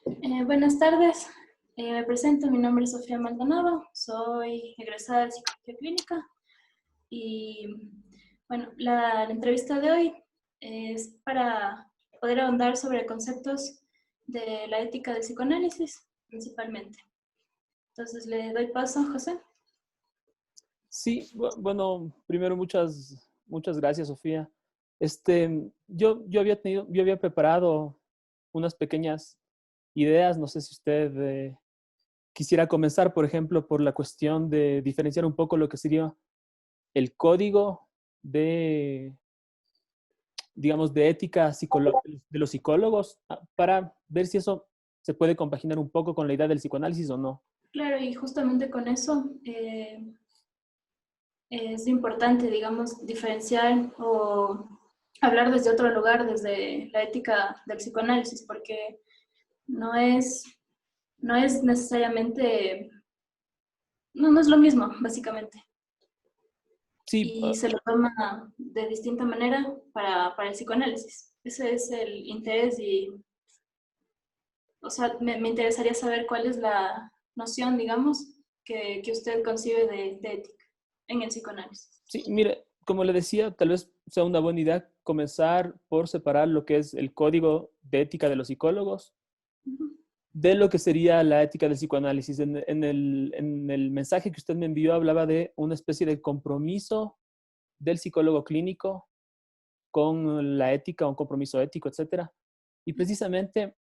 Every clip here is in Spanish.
Buenas tardes, me presento, mi nombre es Sofía Maldonado, soy egresada de Psicología Clínica y bueno, la entrevista de hoy es para poder ahondar sobre conceptos de la ética del psicoanálisis principalmente. Entonces le doy paso a José. Sí, bueno, primero muchas gracias, Sofía. Yo había preparado unas pequeñas ideas. No sé si usted quisiera comenzar, por ejemplo, por la cuestión de diferenciar un poco lo que sería el código de, digamos, de ética de los psicólogos, para ver si eso se puede compaginar un poco con la idea del psicoanálisis o no. Claro, y justamente con eso es importante, digamos, diferenciar o hablar desde otro lugar, desde la ética del psicoanálisis, porque no es, no es necesariamente, no es lo mismo, básicamente. Sí, Y se lo toma de distinta manera para el psicoanálisis. Ese es el interés y, o sea, me interesaría saber cuál es la noción, digamos, que usted concibe de ética en el psicoanálisis. sí, mire, como le decía, tal vez sea una buena idea comenzar por separar lo que es el código de ética de los psicólogos Ujú. de lo que sería la ética del psicoanálisis. En el mensaje que usted me envió hablaba de una especie de compromiso del psicólogo clínico con la ética, un compromiso ético, etcétera. Y precisamente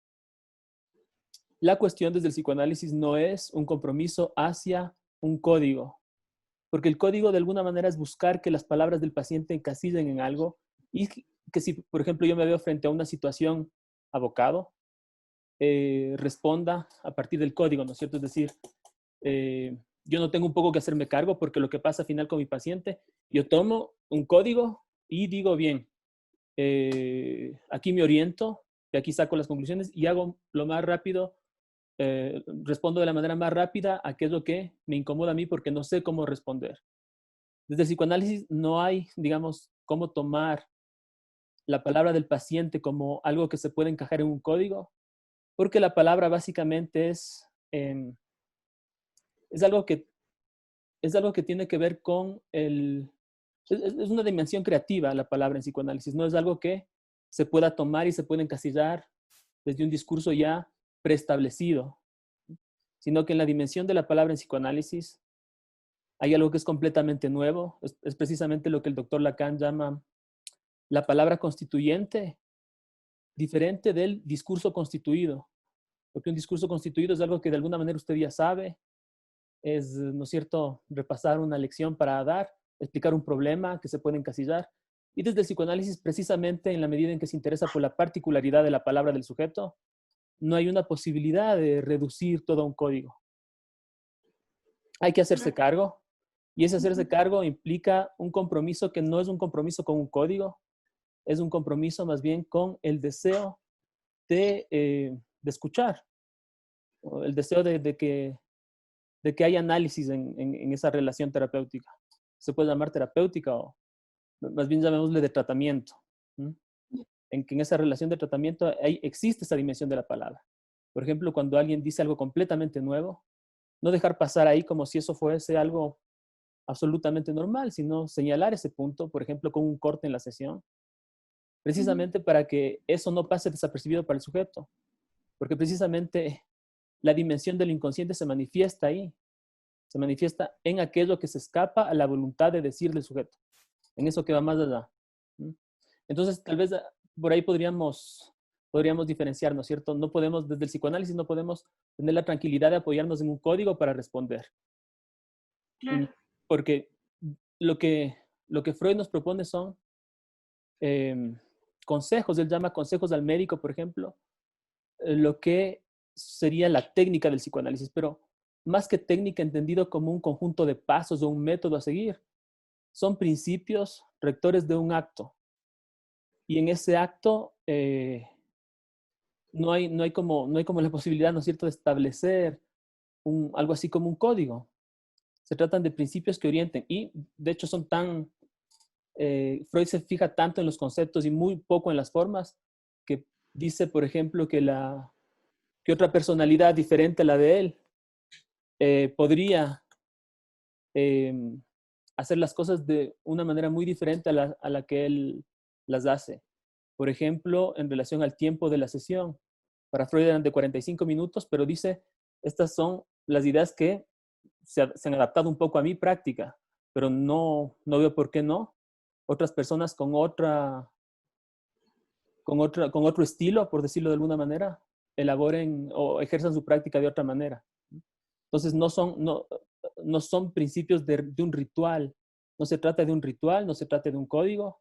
la cuestión desde el psicoanálisis no es un compromiso hacia un código, porque el código de alguna manera es buscar que las palabras del paciente encasillen en algo y que si, por ejemplo, yo me veo frente a una situación abocado, responda a partir del código, ¿no es cierto? Es decir, yo no tengo un poco que hacerme cargo porque lo que pasa al final con mi paciente, yo tomo un código y digo, bien, aquí me oriento, de aquí saco las conclusiones y hago lo más rápido, respondo de la manera más rápida a qué es lo que me incomoda a mí porque no sé cómo responder. Desde el psicoanálisis no hay, digamos, cómo tomar la palabra del paciente como algo que se puede encajar en un código, porque la palabra básicamente es algo que, es algo que tiene que ver con es una dimensión creativa la palabra en psicoanálisis, no es algo que se pueda tomar y se pueda encasillar desde un discurso ya preestablecido, sino que en la dimensión de la palabra en psicoanálisis hay algo que es completamente nuevo, es precisamente lo que el doctor Lacan llama la palabra constituyente, diferente del discurso constituido, porque un discurso constituido es algo que de alguna manera usted ya sabe, es, ¿no es cierto?, repasar una lección para dar, explicar un problema que se puede encasillar. Y desde el psicoanálisis, precisamente en la medida en que se interesa por la particularidad de la palabra del sujeto, no hay una posibilidad de reducir todo a un código. Hay que hacerse cargo, y ese hacerse cargo implica un compromiso que no es un compromiso con un código, es un compromiso más bien con el deseo de escuchar, o el deseo de que haya análisis en esa relación terapéutica. Se puede llamar terapéutica o más bien llamémosle de tratamiento. ¿Mm? En que en esa relación de tratamiento existe esa dimensión de la palabra. Por ejemplo, cuando alguien dice algo completamente nuevo, no dejar pasar ahí como si eso fuese algo absolutamente normal, sino señalar ese punto, por ejemplo, con un corte en la sesión, precisamente para que eso no pase desapercibido para el sujeto, porque precisamente la dimensión del inconsciente se manifiesta ahí, se manifiesta en aquello que se escapa a la voluntad de decir del sujeto, en eso que va más allá. ¿Mm? Entonces, tal vez por ahí podríamos diferenciar, ¿no es cierto? No podemos, desde el psicoanálisis, no podemos tener la tranquilidad de apoyarnos en un código para responder. Mm, Claro. Porque lo que, lo que Freud nos propone son eh, consejos, él llama consejos al médico, por ejemplo, lo que sería la técnica del psicoanálisis, pero más que técnica entendido como un conjunto de pasos o un método a seguir, son principios rectores de un acto. Y en ese acto no hay como la posibilidad, ¿no es cierto?, de establecer algo así como un código. Se tratan de principios que orienten y de hecho son Freud se fija tanto en los conceptos y muy poco en las formas, que dice, por ejemplo, que que otra personalidad diferente a la de él podría hacer las cosas de una manera muy diferente a la que él las hace. Por ejemplo, en relación al tiempo de la sesión. Para Freud eran de 45 minutos, pero dice, estas son las ideas que se han adaptado un poco a mi práctica, pero no veo por qué no. Otras personas con otro estilo, por decirlo de alguna manera, elaboren o ejerzan su práctica de otra manera. Entonces, no son principios de un ritual. No se trata de un ritual, no se trata de un código.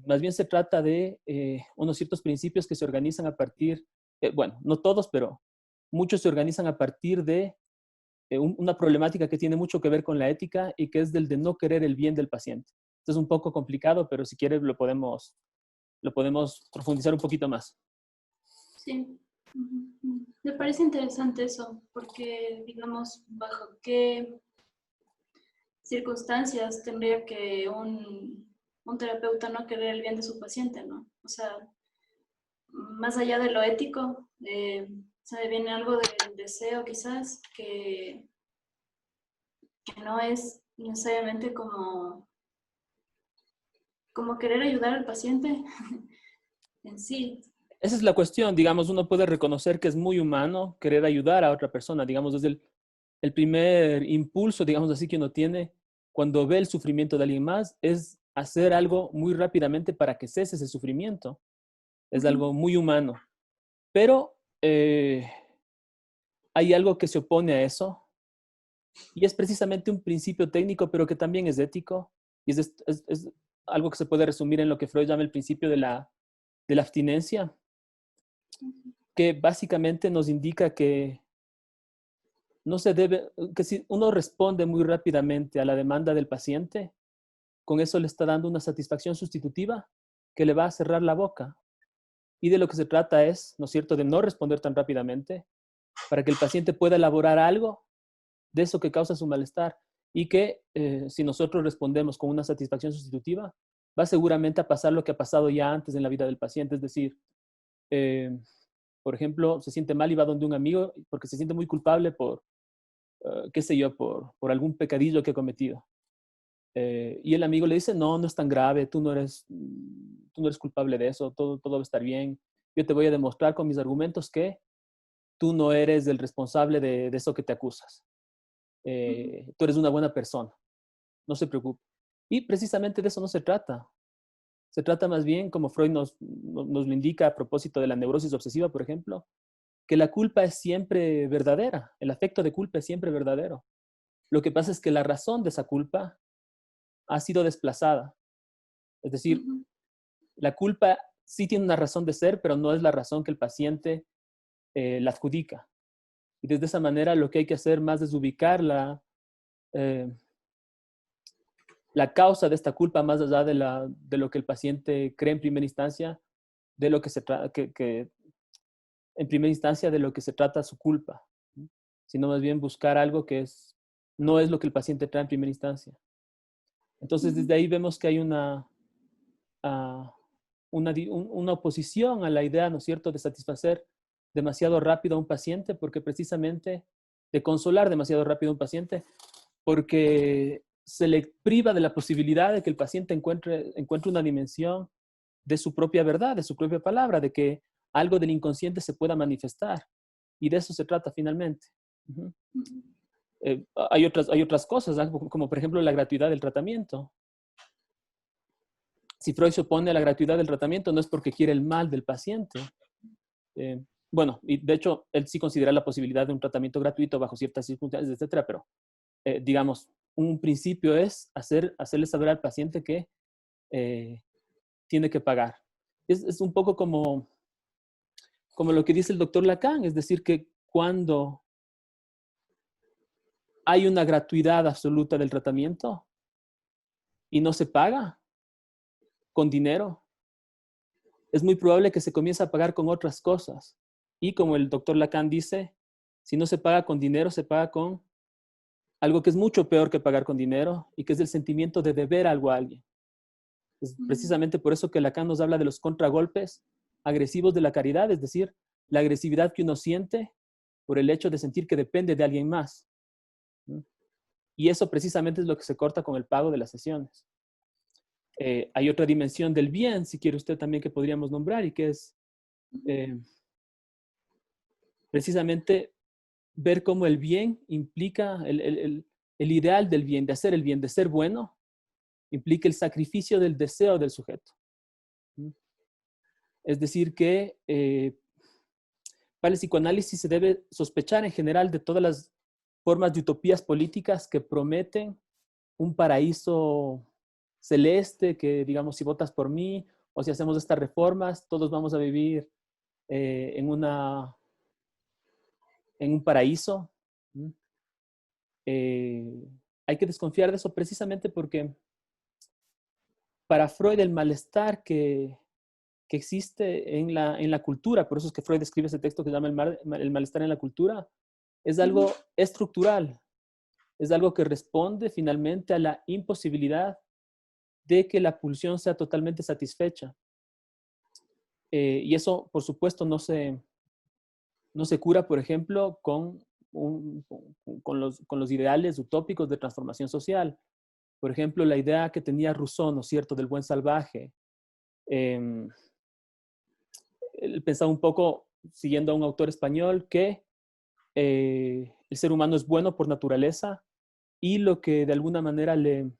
Más bien se trata de unos ciertos principios que se organizan a partir, bueno, no todos, pero muchos se organizan a partir de una problemática que tiene mucho que ver con la ética y que es del de no querer el bien del paciente. Esto es un poco complicado, pero si quieres lo podemos profundizar un poquito más. Sí. Me parece interesante eso, porque, digamos, bajo qué circunstancias tendría que un terapeuta no querer el bien de su paciente, ¿no? O sea, más allá de lo ético, se me viene algo del deseo quizás que no es necesariamente como querer ayudar al paciente en sí. Esa es la cuestión, digamos, uno puede reconocer que es muy humano querer ayudar a otra persona, digamos, desde el primer impulso, digamos así, que uno tiene cuando ve el sufrimiento de alguien más, es hacer algo muy rápidamente para que cese ese sufrimiento. Es algo muy humano. Pero hay algo que se opone a eso, y es precisamente un principio técnico, pero que también es ético, y es algo que se puede resumir en lo que Freud llama el principio de la abstinencia, que básicamente nos indica que no se debe, que si uno responde muy rápidamente a la demanda del paciente, con eso le está dando una satisfacción sustitutiva que le va a cerrar la boca. Y de lo que se trata es, ¿no es cierto?, de no responder tan rápidamente para que el paciente pueda elaborar algo de eso que causa su malestar y que si nosotros respondemos con una satisfacción sustitutiva, va seguramente a pasar lo que ha pasado ya antes en la vida del paciente, es decir, por ejemplo, se siente mal y va donde un amigo porque se siente muy culpable por, qué sé yo, por algún pecadillo que ha cometido. Y el amigo le dice, no, no es tan grave, tú no eres culpable de eso, todo va a estar bien. Yo te voy a demostrar con mis argumentos que tú no eres el responsable de eso que te acusas. Tú eres una buena persona, no se preocupe. Y precisamente de eso no se trata. Se trata más bien, como Freud nos lo indica a propósito de la neurosis obsesiva, por ejemplo, que la culpa es siempre verdadera, el afecto de culpa es siempre verdadero. Lo que pasa es que la razón de esa culpa ha sido desplazada. Es decir, la culpa sí tiene una razón de ser, pero no es la razón que el paciente la adjudica. Y desde esa manera lo que hay que hacer más es ubicar la causa de esta culpa más allá de lo que el paciente cree en primera instancia, de lo que se en primera instancia de lo que se trata su culpa, ¿no? Sino más bien buscar algo que no es lo que el paciente trae en primera instancia. Entonces, desde ahí vemos que hay una oposición a la idea, ¿no es cierto?, de satisfacer demasiado rápido a un paciente, porque precisamente de consolar demasiado rápido a un paciente, porque se le priva de la posibilidad de que el paciente encuentre una dimensión de su propia verdad, de su propia palabra, de que algo del inconsciente se pueda manifestar. Y de eso se trata finalmente. Hay otras cosas, ¿no?, como por ejemplo la gratuidad del tratamiento. Si Freud se opone a la gratuidad del tratamiento, no es porque quiere el mal del paciente. Bueno, y de hecho, él sí considera la posibilidad de un tratamiento gratuito bajo ciertas circunstancias, etcétera, pero digamos, un principio es hacerle saber al paciente que tiene que pagar. Es un poco como lo que dice el doctor Lacan, es decir, que cuando hay una gratuidad absoluta del tratamiento y no se paga con dinero, es muy probable que se comience a pagar con otras cosas. Y como el doctor Lacan dice, si no se paga con dinero, se paga con algo que es mucho peor que pagar con dinero y que es el sentimiento de deber algo a alguien. Es precisamente por eso que Lacan nos habla de los contragolpes agresivos de la caridad, es decir, la agresividad que uno siente por el hecho de sentir que depende de alguien más. Y eso precisamente es lo que se corta con el pago de las sesiones. Hay otra dimensión del bien, si quiere usted también, que podríamos nombrar, y que es precisamente ver cómo el bien implica, el ideal del bien, de hacer el bien, de ser bueno, implica el sacrificio del deseo del sujeto. Es decir, que para el psicoanálisis se debe sospechar en general de todas las formas de utopías políticas que prometen un paraíso celeste, que digamos, si votas por mí o si hacemos estas reformas, todos vamos a vivir en un paraíso. Hay que desconfiar de eso precisamente porque para Freud el malestar que existe en la cultura, por eso es que Freud escribe ese texto que se llama el malestar en la cultura, es algo estructural, es algo que responde finalmente a la imposibilidad de que la pulsión sea totalmente satisfecha. Y eso, por supuesto, no se cura, por ejemplo, con los ideales utópicos de transformación social. Por ejemplo, la idea que tenía Rousseau, ¿no es cierto?, del buen salvaje. Él pensaba un poco, siguiendo a un autor español, que el ser humano es bueno por naturaleza y lo que de alguna manera le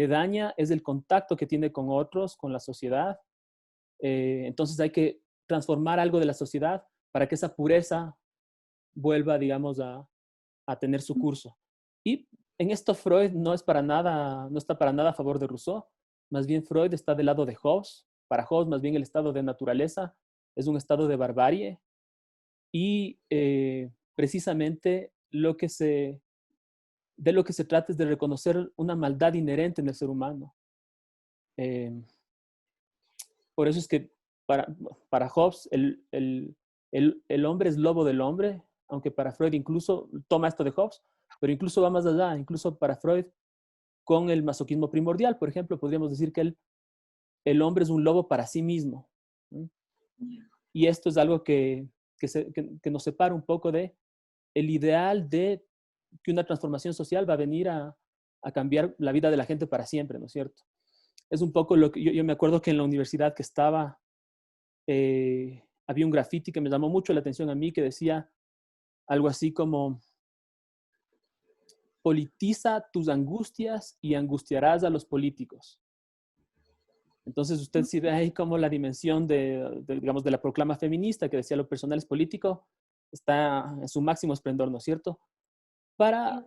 daña es el contacto que tiene con otros, con la sociedad. Entonces hay que transformar algo de la sociedad para que esa pureza vuelva, digamos, a tener su curso. Y en esto Freud no está para nada a favor de Rousseau. Más bien Freud está del lado de Hobbes. Para Hobbes, más bien el estado de naturaleza es un estado de barbarie. Y precisamente de lo que se trata es de reconocer una maldad inherente en el ser humano. Por eso es que para Hobbes el hombre es lobo del hombre, aunque para Freud incluso toma esto de Hobbes, pero incluso va más allá. Incluso para Freud, con el masoquismo primordial, por ejemplo, podríamos decir que el hombre es un lobo para sí mismo. Y esto es algo que nos separa un poco de el ideal de que una transformación social va a venir a cambiar la vida de la gente para siempre, ¿no es cierto? Es un poco lo que yo me acuerdo que en la universidad que estaba, había un graffiti que me llamó mucho la atención a mí, que decía algo así como: politiza tus angustias y angustiarás a los políticos. Entonces usted sí ve ahí como la dimensión digamos, de la proclama feminista que decía lo personal es político, está en su máximo esplendor, ¿no es cierto? Para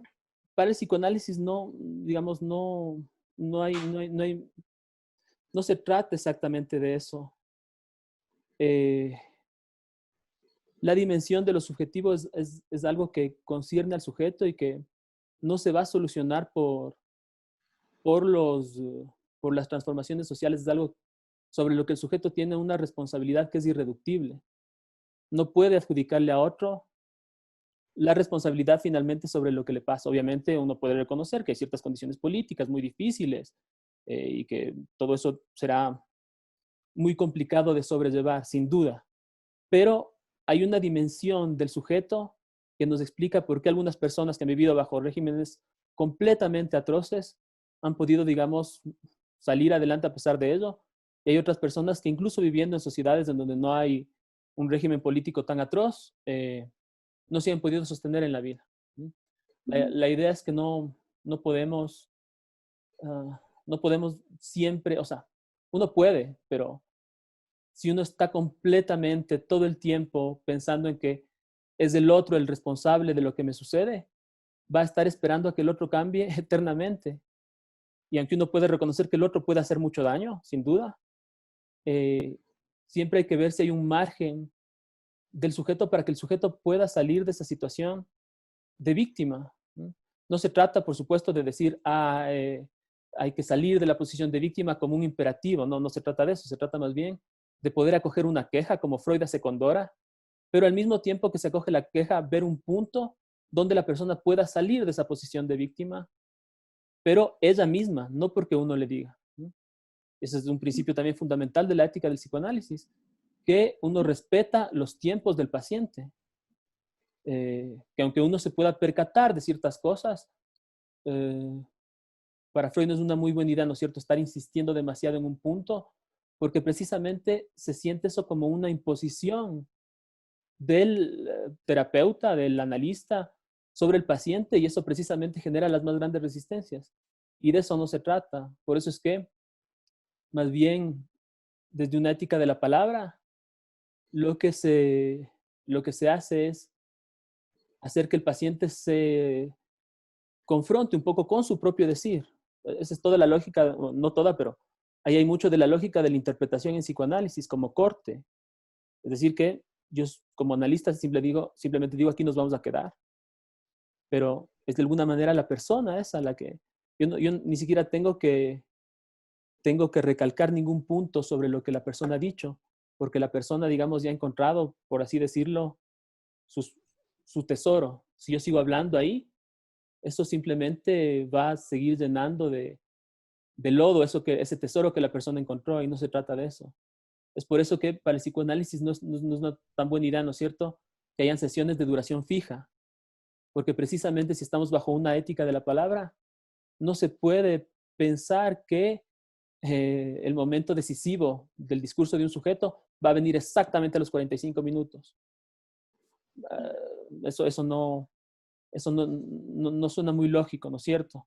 el psicoanálisis no, digamos, no se trata exactamente de eso. La dimensión de lo subjetivo es algo que concierne al sujeto y que no se va a solucionar por las transformaciones sociales. Es algo sobre lo que el sujeto tiene una responsabilidad que es irreductible. No puede adjudicarle a otro la responsabilidad finalmente sobre lo que le pasa. Obviamente uno puede reconocer que hay ciertas condiciones políticas muy difíciles y que todo eso será muy complicado de sobrellevar, sin duda. Pero hay una dimensión del sujeto que nos explica por qué algunas personas que han vivido bajo regímenes completamente atroces han podido, digamos, salir adelante a pesar de ello. Y hay otras personas que incluso viviendo en sociedades en donde no hay un régimen político tan atroz, no se han podido sostener en la vida. La idea es que no podemos siempre, o sea, uno puede, pero si uno está completamente todo el tiempo pensando en que es el otro el responsable de lo que me sucede, va a estar esperando a que el otro cambie eternamente. Y aunque uno puede reconocer que el otro puede hacer mucho daño, sin duda, siempre hay que ver si hay un margen del sujeto para que el sujeto pueda salir de esa situación de víctima. No se trata, por supuesto, de decir, hay que salir de la posición de víctima como un imperativo. No se trata de eso. Se trata más bien de poder acoger una queja, como Freud hace con Dora, pero al mismo tiempo que se acoge la queja, ver un punto donde la persona pueda salir de esa posición de víctima, pero ella misma, no porque uno le diga. Ese es un principio también fundamental de la ética del psicoanálisis. que uno respeta los tiempos del paciente. Que aunque uno se pueda percatar de ciertas cosas, para Freud no es una muy buena idea, ¿no es cierto?, estar insistiendo demasiado en un punto, porque precisamente se siente eso como una imposición del terapeuta, del analista, sobre el paciente, y eso precisamente genera las más grandes resistencias. Y de eso no se trata. Por eso es que, más bien, desde una ética de la palabra, lo que se hace es hacer que el paciente se confronte un poco con su propio decir. Esa es toda la lógica, no toda, pero ahí hay mucho de la lógica de la interpretación en psicoanálisis como corte. Es decir, que yo como analista simplemente digo, aquí nos vamos a quedar. Pero es de alguna manera la persona esa la que... Yo ni siquiera tengo que recalcar ningún punto sobre lo que la persona ha dicho, porque la persona, digamos, ya ha encontrado, por así decirlo, su tesoro. Si yo sigo hablando ahí, eso simplemente va a seguir llenando de lodo ese tesoro que la persona encontró, y no se trata de eso. Es por eso que para el psicoanálisis no es una tan buena idea, ¿no es cierto?, que hayan sesiones de duración fija, porque precisamente si estamos bajo una ética de la palabra, no se puede pensar que el momento decisivo del discurso de un sujeto va a venir exactamente a los 45 minutos. Eso no suena muy lógico, ¿no es cierto?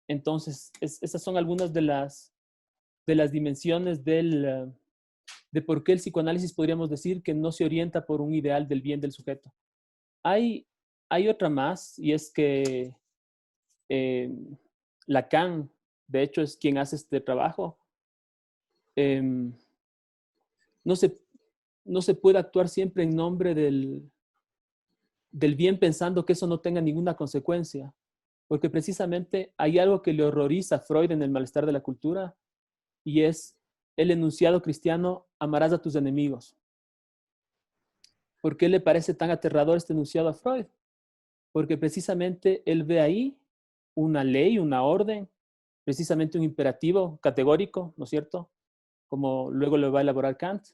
Entonces, esas son algunas de las dimensiones de por qué el psicoanálisis podríamos decir que no se orienta por un ideal del bien del sujeto. Hay otra más, y es que Lacan, de hecho, es quien hace este trabajo. No se puede actuar siempre en nombre del bien pensando que eso no tenga ninguna consecuencia, porque precisamente hay algo que le horroriza a Freud en El malestar de la cultura, y es el enunciado cristiano: amarás a tus enemigos. ¿Por qué le parece tan aterrador este enunciado a Freud? Porque precisamente él ve ahí una ley, una orden, precisamente un imperativo categórico, ¿no es cierto?, como luego lo va a elaborar Kant,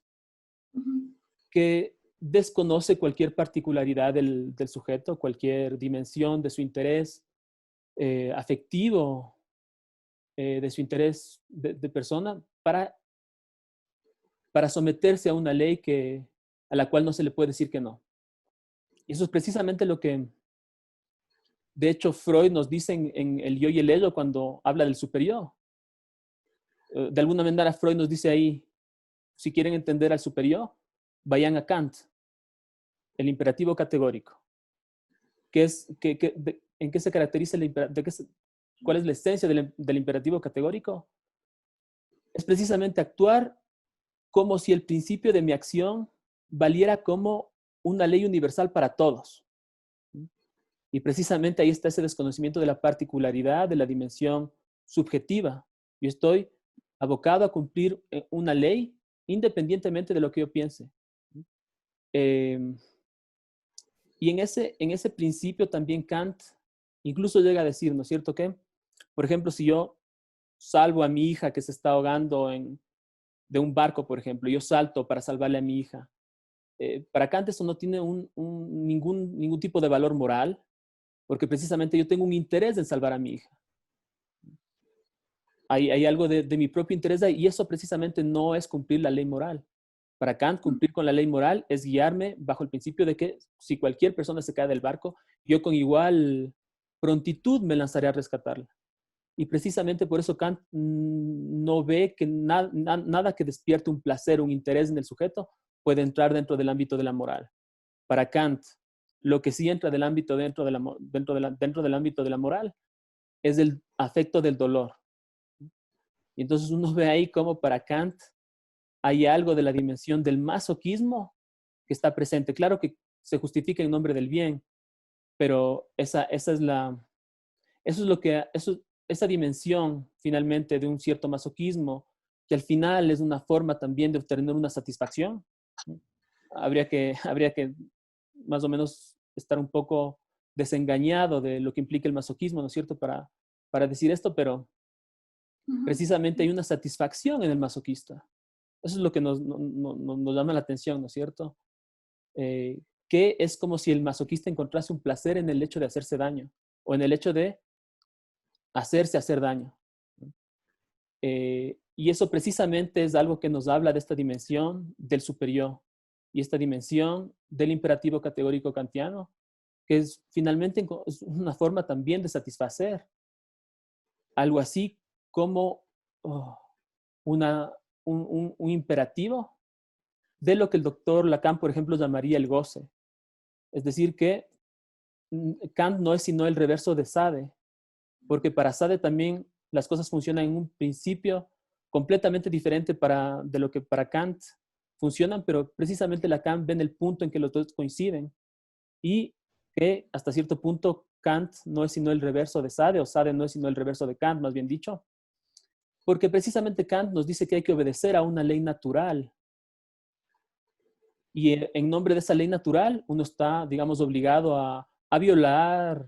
que desconoce cualquier particularidad del sujeto, cualquier dimensión de su interés afectivo, de su interés de persona, para someterse a una ley a la cual no se le puede decir que no. Y eso es precisamente lo que, de hecho, Freud nos dice en El yo y el ello cuando habla del superior. De alguna manera, Freud nos dice ahí, si quieren entender al superior, vayan a Kant, el imperativo categórico. ¿En qué se caracteriza cuál es la esencia del imperativo categórico? Es precisamente actuar como si el principio de mi acción valiera como una ley universal para todos. Y precisamente ahí está ese desconocimiento de la particularidad, de la dimensión subjetiva. Yo estoy abocado a cumplir una ley independientemente de lo que yo piense. Y en ese principio también Kant incluso llega a decir, ¿no es cierto?, que, por ejemplo, si yo salvo a mi hija que se está ahogando de un barco, por ejemplo, yo salto para salvarle a mi hija. Para Kant eso no tiene ningún tipo de valor moral, porque precisamente yo tengo un interés en salvar a mi hija. Hay algo de mi propio interés ahí, y eso precisamente no es cumplir la ley moral. Para Kant, cumplir con la ley moral es guiarme bajo el principio de que si cualquier persona se cae del barco, yo con igual prontitud me lanzaré a rescatarla. Y precisamente por eso Kant no ve que nada que despierte un placer, un interés en el sujeto puede entrar dentro del ámbito de la moral. Para Kant, lo que sí entra dentro del ámbito de la moral es el afecto del dolor. Y entonces uno ve ahí cómo para Kant hay algo de la dimensión del masoquismo que está presente. Claro que se justifica en nombre del bien, pero esa dimensión finalmente de un cierto masoquismo, que al final es una forma también de obtener una satisfacción. Habría que más o menos estar un poco desengañado de lo que implica el masoquismo, ¿no es cierto?, para decir esto, pero precisamente hay una satisfacción en el masoquista. Eso es lo que nos llama la atención, ¿no es cierto? Que es como si el masoquista encontrase un placer en el hecho de hacerse daño o en el hecho de hacerse hacer daño. Y eso precisamente es algo que nos habla de esta dimensión del superior y esta dimensión del imperativo categórico kantiano, que es finalmente es una forma también de satisfacer algo así como oh, un imperativo de lo que el doctor Lacan, por ejemplo, llamaría el goce. Es decir, que Kant no es sino el reverso de Sade, porque para Sade también las cosas funcionan en un principio completamente diferente de lo que para Kant funcionan, pero precisamente Lacan ve en el punto en que los dos coinciden y que hasta cierto punto Kant no es sino el reverso de Sade, o Sade no es sino el reverso de Kant, más bien dicho, porque precisamente Kant nos dice que hay que obedecer a una ley natural. Y en nombre de esa ley natural, uno está, digamos, obligado a violar,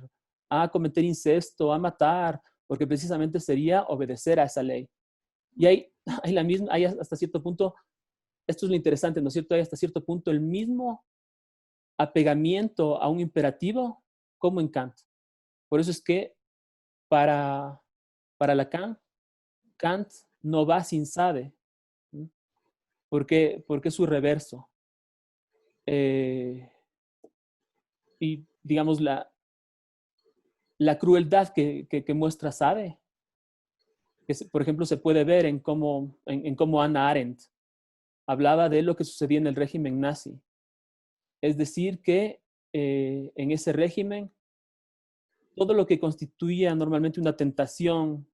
a cometer incesto, a matar, porque precisamente sería obedecer a esa ley. Y hay hasta cierto punto, esto es lo interesante, ¿no es cierto? Hay hasta cierto punto el mismo apegamiento a un imperativo como en Kant. Por eso es que para Lacan, Kant no va sin Sade, ¿sí? Porque es su reverso. Y digamos, la crueldad que muestra Sade, que por ejemplo se puede ver en cómo Hannah Arendt hablaba de lo que sucedía en el régimen nazi. Es decir, que en ese régimen, todo lo que constituía normalmente una tentación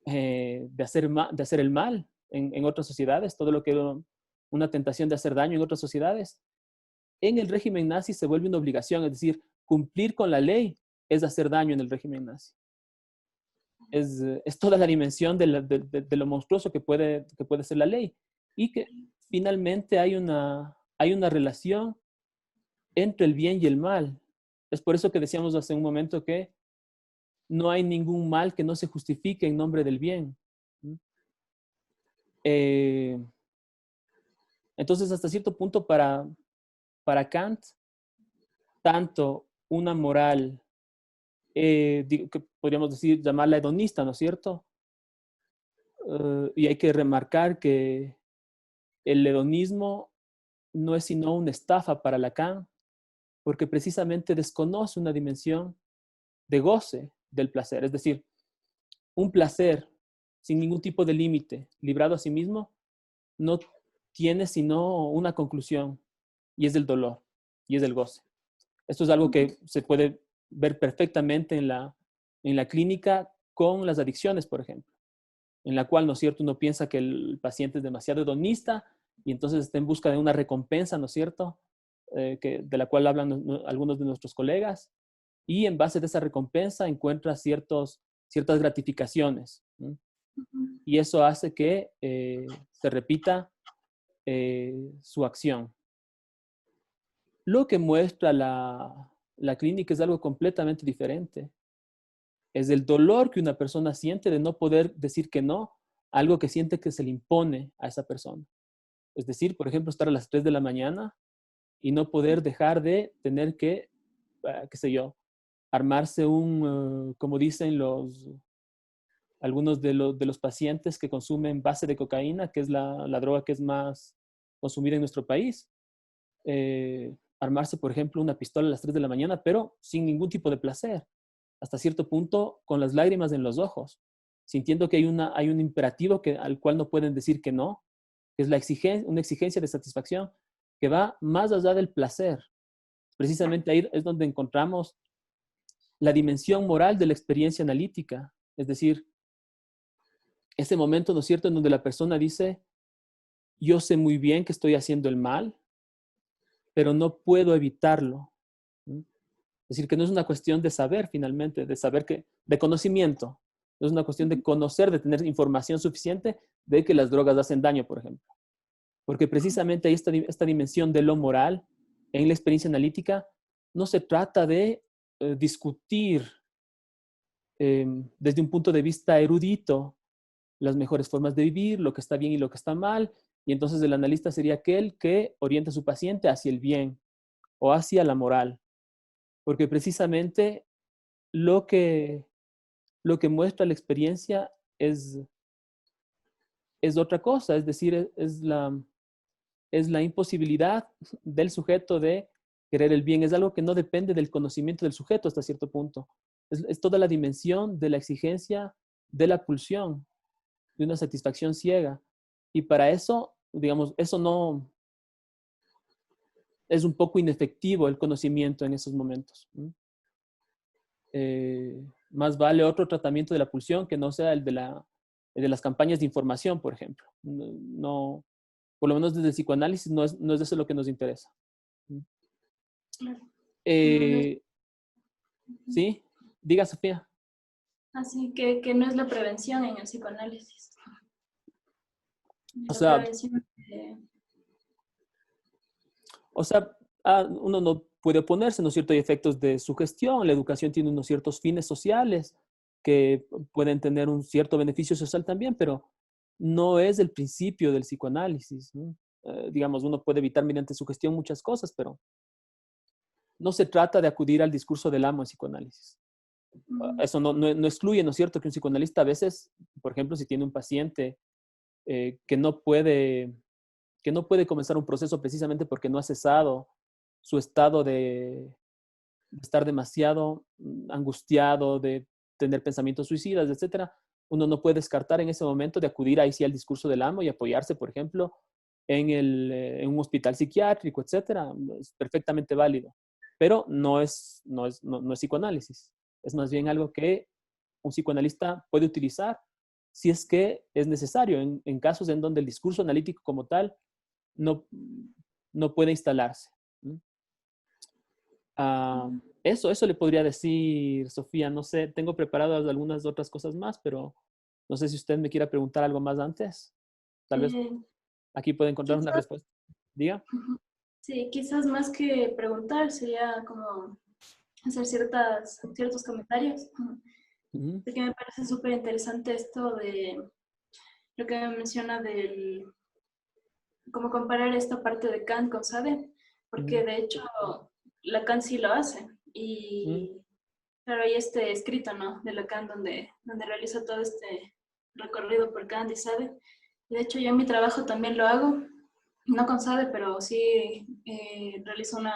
de hacer el mal en otras sociedades, todo lo que era una tentación de hacer daño en otras sociedades, en el régimen nazi se vuelve una obligación, es decir, cumplir con la ley es hacer daño en el régimen nazi. Es toda la dimensión de lo monstruoso que puede ser la ley. Y que finalmente hay una relación entre el bien y el mal. Es por eso que decíamos hace un momento que no hay ningún mal que no se justifique en nombre del bien. Entonces, hasta cierto punto, para Kant, tanto una moral, que podríamos decir, llamarla hedonista, ¿no es cierto? Y hay que remarcar que el hedonismo no es sino una estafa para Lacan, porque precisamente desconoce una dimensión de goce del placer. Es decir, un placer sin ningún tipo de límite, librado a sí mismo, no tiene sino una conclusión, y es el dolor, y es el goce. Esto es algo que se puede ver perfectamente en la clínica con las adicciones, por ejemplo, en la cual, ¿no es cierto?, uno piensa que el paciente es demasiado hedonista y entonces está en busca de una recompensa, ¿no es cierto?, de la cual hablan algunos de nuestros colegas, y en base de esa recompensa encuentra ciertas gratificaciones, ¿no? Y eso hace que se repita su acción. Lo que muestra la clínica es algo completamente diferente. Es el dolor que una persona siente de no poder decir que no, algo que siente que se le impone a esa persona. Es decir, por ejemplo, estar a las 3 de la mañana y no poder dejar de tener que, qué sé yo, armarse como dicen algunos de los pacientes que consumen base de cocaína, que es la droga que es más consumida en nuestro país. Armarse, por ejemplo, una pistola a las 3 de la mañana, pero sin ningún tipo de placer. Hasta cierto punto, con las lágrimas en los ojos, sintiendo que hay un imperativo al cual no pueden decir que no, que es una exigencia de satisfacción que va más allá del placer. Precisamente ahí es donde encontramos la dimensión moral de la experiencia analítica, es decir, ese momento, ¿no es cierto?, en donde la persona dice, yo sé muy bien que estoy haciendo el mal, pero no puedo evitarlo. Es decir, que no es una cuestión de saber finalmente, de conocimiento. No es una cuestión de conocer, de tener información suficiente de que las drogas hacen daño, por ejemplo. Porque precisamente ahí esta dimensión de lo moral en la experiencia analítica no se trata de discutir desde un punto de vista erudito las mejores formas de vivir, lo que está bien y lo que está mal, y entonces el analista sería aquel que orienta a su paciente hacia el bien o hacia la moral, porque precisamente lo que, lo que muestra la experiencia es otra cosa, es decir, es la imposibilidad del sujeto de querer el bien, es algo que no depende del conocimiento del sujeto hasta cierto punto, es toda la dimensión de la exigencia de la pulsión, de una satisfacción ciega, y para eso, digamos, eso no, es un poco inefectivo el conocimiento en esos momentos. Más vale otro tratamiento de la pulsión que no sea el de las campañas de información, por ejemplo. No, por lo menos desde el psicoanálisis no es eso lo que nos interesa. Claro. Eh, ¿Sí? Diga, Sofía. Así que no es la prevención en el psicoanálisis. O La sea, prevención de... O sea, uno no puede oponerse, ¿no es cierto? Hay efectos de sugestión, la educación tiene unos ciertos fines sociales que pueden tener un cierto beneficio social también, pero no es el principio del psicoanálisis, ¿no? Digamos, uno puede evitar mediante sugestión muchas cosas, pero no se trata de acudir al discurso del amo en psicoanálisis. Eso no excluye, ¿no es cierto?, que un psicoanalista a veces, por ejemplo, si tiene un paciente que que no puede comenzar un proceso precisamente porque no ha cesado su estado de estar demasiado angustiado, de tener pensamientos suicidas, etcétera, uno no puede descartar en ese momento de acudir ahí sí al discurso del amo y apoyarse, por ejemplo, en un hospital psiquiátrico, etcétera. Es perfectamente válido, pero no es psicoanálisis. Es más bien algo que un psicoanalista puede utilizar si es que es necesario, en casos en donde el discurso analítico como tal no, no puede instalarse. Ah, eso le podría decir, Sofía. No sé, tengo preparadas algunas otras cosas más, pero no sé si usted me quiera preguntar algo más antes. Tal vez eh, aquí puede encontrar una quizás, respuesta. Diga. sí, quizás más que preguntar sería como hacer ciertos comentarios, Ujú, porque me parece súper interesante esto de lo que me menciona del cómo comparar esta parte de Kant con Sade, porque ujú, de hecho Lacan sí lo hace. ujú, Y claro, hay este escrito, ¿no? De Lacan donde realiza todo este recorrido por Kant y Sade. Y de hecho yo en mi trabajo también lo hago, no con Sade, pero sí realizo un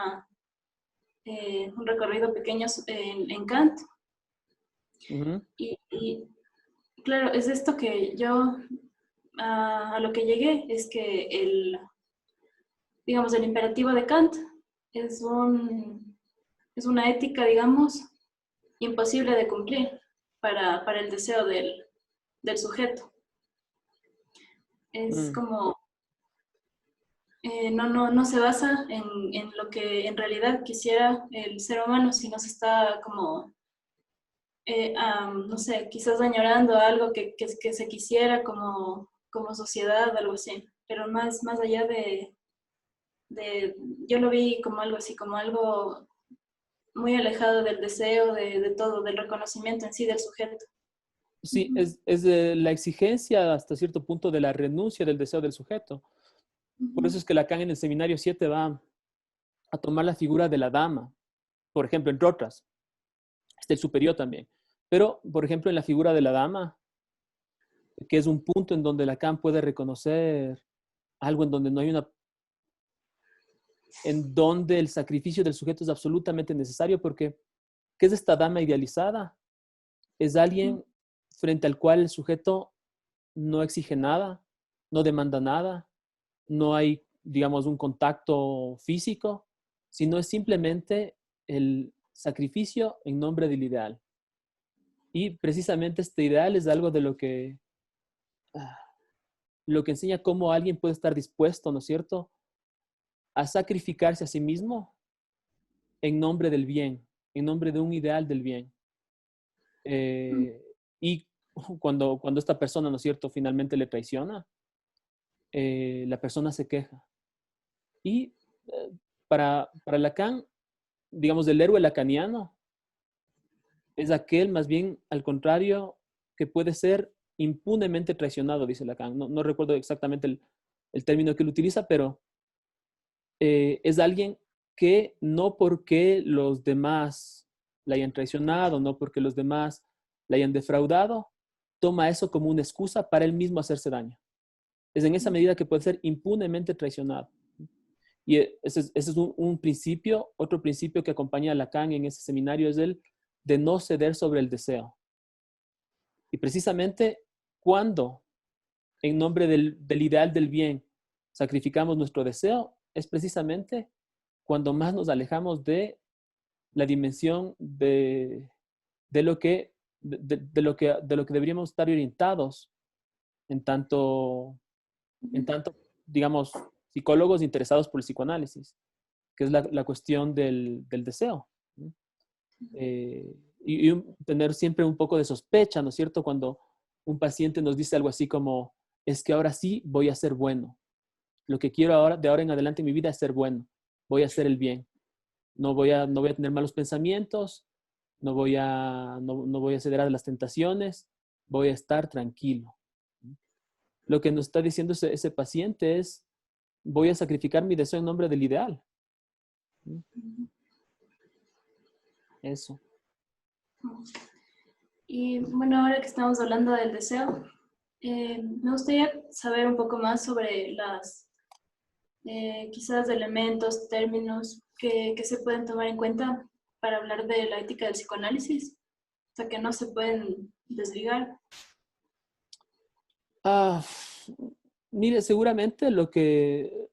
recorrido pequeño en Kant. ujú, Y claro, es esto que yo a lo que llegué es que digamos, el imperativo de Kant es, es una ética, digamos, imposible de cumplir para el deseo del sujeto. Es ujú. como, no se basa en lo que en realidad quisiera el ser humano, sino se está como, no sé, quizás añorando algo que se quisiera como sociedad, algo así, pero más allá yo lo vi como algo así, como algo muy alejado del deseo, de todo, del reconocimiento en sí del sujeto. Sí, es de la exigencia hasta cierto punto de la renuncia del deseo del sujeto. Por eso es que Lacan en el seminario 7 va a tomar la figura de la dama, por ejemplo, entre otras. Está el superior también. Pero, por ejemplo, en la figura de la dama, que es un punto en donde Lacan puede reconocer algo en donde no hay en donde el sacrificio del sujeto es absolutamente necesario, porque ¿qué es esta dama idealizada? Es alguien frente al cual el sujeto no exige nada, no demanda nada, no hay, digamos, un contacto físico, sino es simplemente el sacrificio en nombre del ideal. Y precisamente este ideal es algo de ah, lo que enseña cómo alguien puede estar dispuesto, ¿no es cierto?, a sacrificarse a sí mismo en nombre del bien, en nombre de un ideal del bien. Eh, y cuando esta persona, ¿no es cierto?, finalmente le traiciona, la persona se queja. Y para Lacan, digamos, el héroe lacaniano es aquel, más bien, al contrario, que puede ser impunemente traicionado, dice Lacan. No recuerdo exactamente el término que él utiliza, pero es alguien que no porque los demás la hayan traicionado, no porque los demás la hayan defraudado, toma eso como una excusa para él mismo hacerse daño. Es en esa medida que puede ser impunemente traicionado. Y ese es un principio. Otro principio que acompaña a Lacan en ese seminario es el de no ceder sobre el deseo. Y precisamente cuando, en nombre del ideal del bien, sacrificamos nuestro deseo, es precisamente cuando más nos alejamos de la dimensión de lo que, de lo que deberíamos estar orientados en tanto, digamos, psicólogos interesados por el psicoanálisis, que es la cuestión del deseo. ¿No? Tener siempre un poco de sospecha, ¿no es cierto? Cuando un paciente nos dice algo así como, es que ahora sí voy a ser bueno. Lo que quiero ahora, de ahora en adelante en mi vida es ser bueno. Voy a hacer el bien. No voy a tener malos pensamientos, no voy a ceder a las tentaciones, voy a estar tranquilo. Lo que nos está diciendo ese paciente es, voy a sacrificar mi deseo en nombre del ideal. Eso. Y bueno, ahora que estamos hablando del deseo, me gustaría saber un poco más sobre quizás elementos, términos que se pueden tomar en cuenta para hablar de la ética del psicoanálisis, o sea, que no se pueden desligar. Mire, seguramente lo que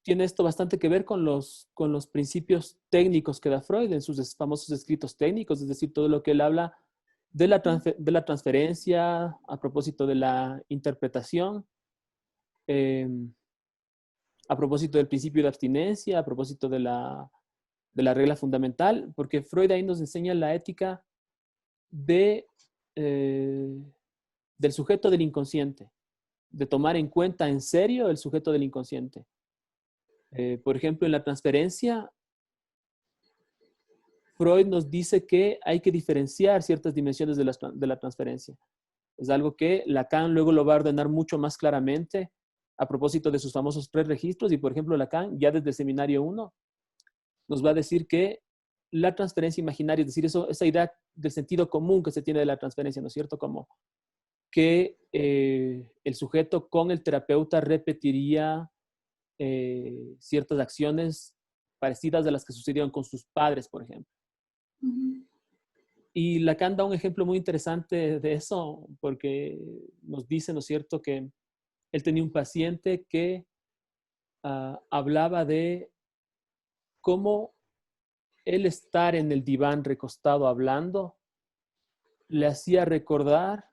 tiene esto bastante que ver con los principios técnicos que da Freud en sus famosos escritos técnicos, es decir, todo lo que él habla de la transferencia, a propósito de la interpretación, a propósito del principio de abstinencia, a propósito de la regla fundamental, porque Freud ahí nos enseña la ética del sujeto del inconsciente, de tomar en cuenta en serio el sujeto del inconsciente. Por ejemplo, en la transferencia, Freud nos dice que hay que diferenciar ciertas dimensiones de la transferencia. Es algo que Lacan luego lo va a ordenar mucho más claramente a propósito de sus famosos 3 registros. Y, por ejemplo, Lacan, ya desde el seminario 1, nos va a decir que la transferencia imaginaria, es decir, esa idea del sentido común que se tiene de la transferencia, ¿no es cierto? Como que el sujeto con el terapeuta repetiría ciertas acciones parecidas a las que sucedieron con sus padres, por ejemplo. Y Lacan da un ejemplo muy interesante de eso, porque nos dice, ¿no es cierto?, que él tenía un paciente que hablaba de cómo el estar en el diván recostado hablando le hacía recordar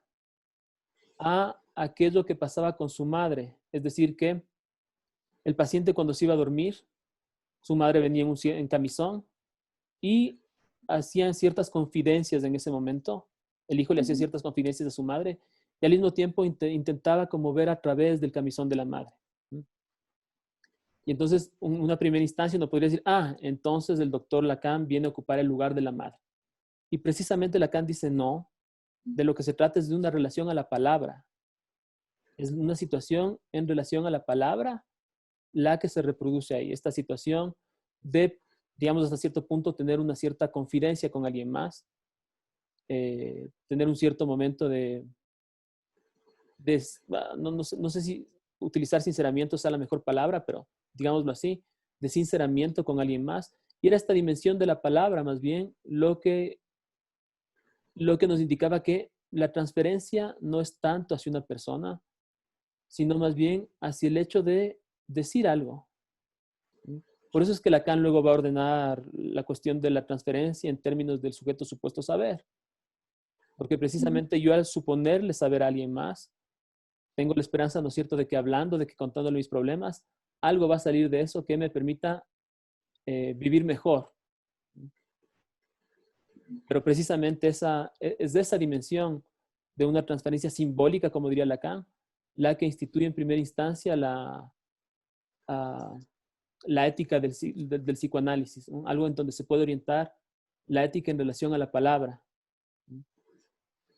a aquello que pasaba con su madre. Es decir, que el paciente cuando se iba a dormir, su madre venía en camisón y hacían ciertas confidencias en ese momento. El hijo le hacía ciertas confidencias a su madre y al mismo tiempo intentaba como ver a través del camisón de la madre. Y entonces, una primera instancia uno podría decir, entonces el doctor Lacan viene a ocupar el lugar de la madre. Y precisamente Lacan dice, no, de lo que se trata es de una relación a la palabra. Es una situación en relación a la palabra la que se reproduce ahí. Esta situación de, digamos, hasta cierto punto, tener una cierta confidencia con alguien más, tener un cierto momento no sé si utilizar sinceramiento sea la mejor palabra, pero digámoslo así, de sinceramiento con alguien más. Y era esta dimensión de la palabra, más bien, lo que nos indicaba que la transferencia no es tanto hacia una persona, sino más bien hacia el hecho de decir algo. Por eso es que Lacan luego va a ordenar la cuestión de la transferencia en términos del sujeto supuesto saber. Porque precisamente yo al suponerle saber a alguien más, tengo la esperanza, ¿no es cierto?, de que hablando, de que contándole mis problemas, algo va a salir de eso que me permita vivir mejor. Pero precisamente es de esa dimensión de una transferencia simbólica, como diría Lacan, la que instituye en primera instancia la ética del psicoanálisis, ¿no? Algo en donde se puede orientar la ética en relación a la palabra.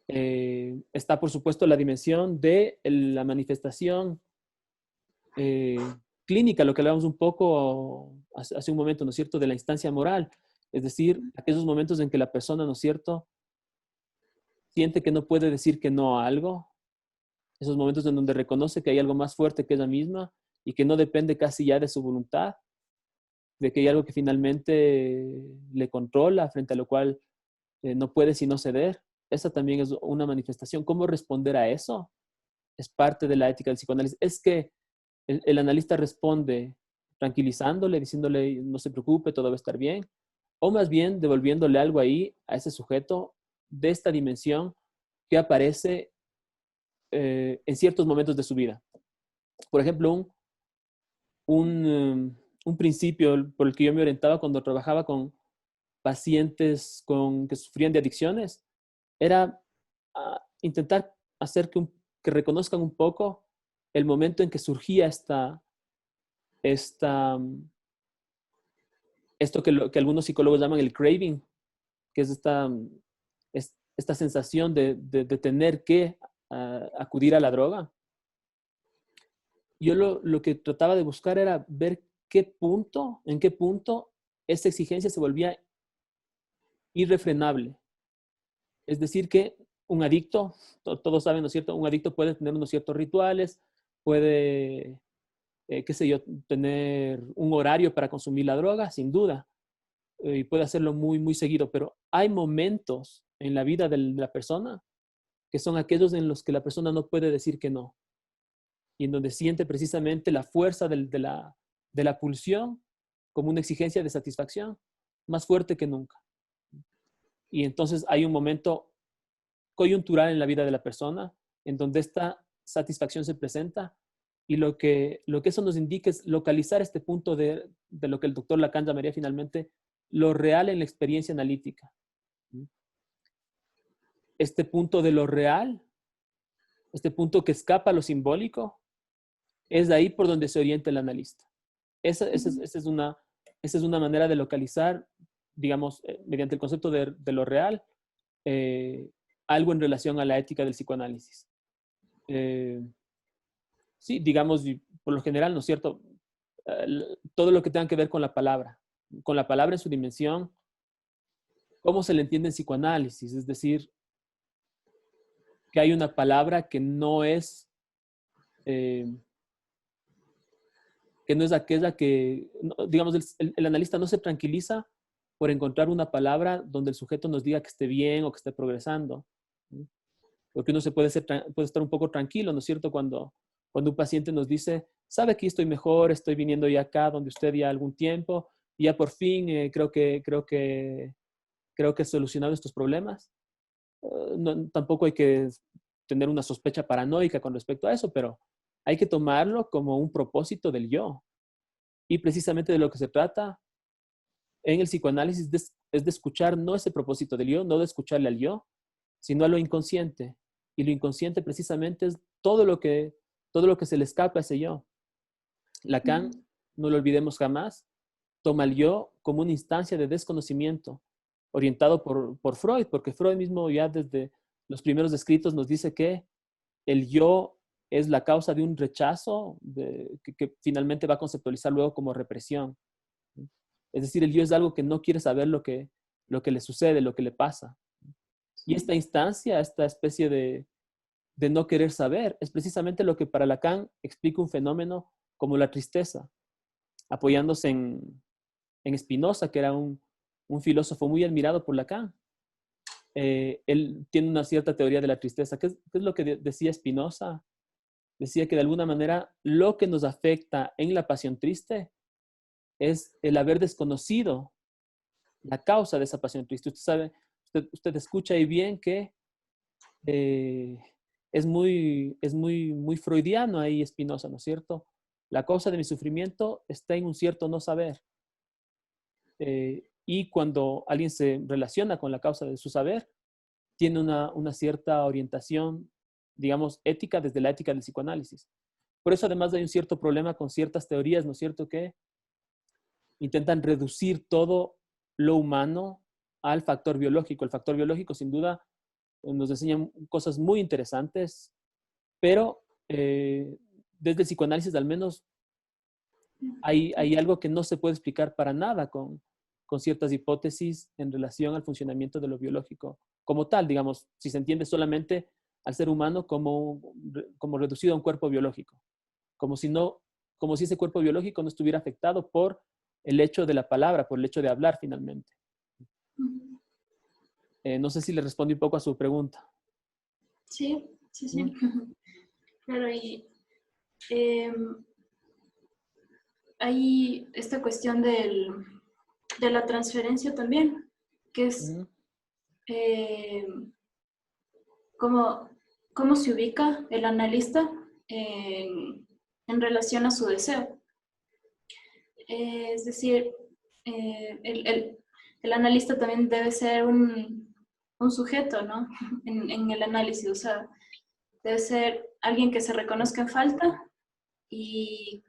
Está, por supuesto, la dimensión de la manifestación eh, clínica, lo que hablábamos un poco hace un momento, ¿no es cierto?, de la instancia moral. Es decir, aquellos momentos en que la persona, ¿no es cierto?, siente que no puede decir que no a algo, esos momentos en donde reconoce que hay algo más fuerte que ella misma y que no depende casi ya de su voluntad, de que hay algo que finalmente le controla, frente a lo cual no puede sino ceder. Esa también es una manifestación. ¿Cómo responder a eso? Es parte de la ética del psicoanálisis. Es que el analista responde tranquilizándole, diciéndole no se preocupe, todo va a estar bien, o más bien devolviéndole algo ahí a ese sujeto de esta dimensión que aparece en ciertos momentos de su vida. Por ejemplo, un principio por el que yo me orientaba cuando trabajaba con pacientes que sufrían de adicciones era intentar hacer que reconozcan un poco el momento en que surgía esta, esto que algunos psicólogos llaman el craving, que es esta sensación de tener que acudir a la droga. Yo lo que trataba de buscar era ver en qué punto esa exigencia se volvía irrefrenable. Es decir, que un adicto, todos saben, ¿no es cierto? Un adicto puede tener unos ciertos rituales, puede, qué sé yo, tener un horario para consumir la droga, sin duda, y puede hacerlo muy, muy seguido, pero hay momentos en la vida de la persona que son aquellos en los que la persona no puede decir que no, y en donde siente precisamente la fuerza de la pulsión como una exigencia de satisfacción más fuerte que nunca. Y entonces hay un momento coyuntural en la vida de la persona en donde esta satisfacción se presenta y lo que eso nos indica es localizar este punto de lo que el doctor Lacan llamaría finalmente lo real en la experiencia analítica. Este punto de lo real, este punto que escapa a lo simbólico, es de ahí por donde se orienta el analista. Esa es una manera de localizar, digamos, mediante el concepto de lo real, eh, algo en relación a la ética del psicoanálisis. Sí, digamos, por lo general, ¿no es cierto? Todo lo que tenga que ver con la palabra en su dimensión, cómo se le entiende en psicoanálisis, es decir, que hay una palabra eh, que no es aquella que, digamos, el analista no se tranquiliza por encontrar una palabra donde el sujeto nos diga que esté bien o que esté progresando. Porque uno puede estar un poco tranquilo, ¿no es cierto? Cuando un paciente nos dice, sabe que estoy mejor, estoy viniendo ya acá donde usted ya algún tiempo, y ya por fin creo que he solucionado estos problemas. Tampoco hay que tener una sospecha paranoica con respecto a eso, pero hay que tomarlo como un propósito del yo. Y precisamente de lo que se trata en el psicoanálisis es de escuchar no ese propósito del yo, no de escucharle al yo, sino a lo inconsciente. Y lo inconsciente precisamente es todo lo que se le escapa a ese yo. Lacan, no lo olvidemos jamás, toma el yo como una instancia de desconocimiento, orientado por Freud, porque Freud mismo ya desde los primeros escritos nos dice que el yo es la causa de un rechazo que finalmente va a conceptualizar luego como represión. Es decir, el yo es algo que no quiere saber lo que le sucede, lo que le pasa. Y esta instancia, esta especie de no querer saber, es precisamente lo que para Lacan explica un fenómeno como la tristeza, apoyándose en Spinoza, que era un filósofo muy admirado por Lacan. Él tiene una cierta teoría de la tristeza. ¿Qué es lo que decía Spinoza? Decía que de alguna manera lo que nos afecta en la pasión triste es el haber desconocido la causa de esa pasión triste. Usted sabe, usted escucha ahí bien que muy freudiano ahí Spinoza, ¿no es cierto? La causa de mi sufrimiento está en un cierto no saber. Y cuando alguien se relaciona con la causa de su saber, tiene una cierta orientación, digamos, ética desde la ética del psicoanálisis. Por eso además hay un cierto problema con ciertas teorías, ¿no es cierto?, que intentan reducir todo lo humano al factor biológico. El factor biológico, sin duda, nos enseñan cosas muy interesantes, pero desde el psicoanálisis al menos hay algo que no se puede explicar para nada con ciertas hipótesis en relación al funcionamiento de lo biológico como tal, digamos, si se entiende solamente al ser humano como reducido a un cuerpo biológico, como si ese cuerpo biológico no estuviera afectado por el hecho de la palabra, por el hecho de hablar finalmente. No sé si le respondí un poco a su pregunta. Sí, sí, sí. Claro, y hay esta cuestión de la transferencia también, que es cómo se ubica el analista en relación a su deseo. Es decir, el analista también debe ser un sujeto, ¿no? En el análisis, o sea, debe ser alguien que se reconozca en falta y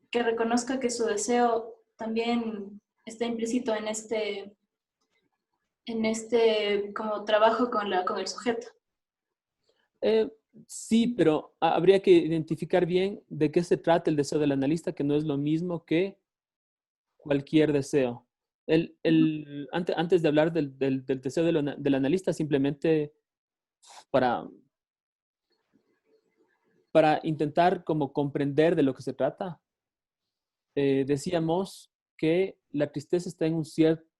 que reconozca que su deseo también está implícito en este como trabajo con el sujeto. Sí, pero habría que identificar bien de qué se trata el deseo del analista, que no es lo mismo que cualquier deseo. Antes de hablar del deseo del analista, simplemente para intentar como comprender de lo que se trata, decíamos que la tristeza está en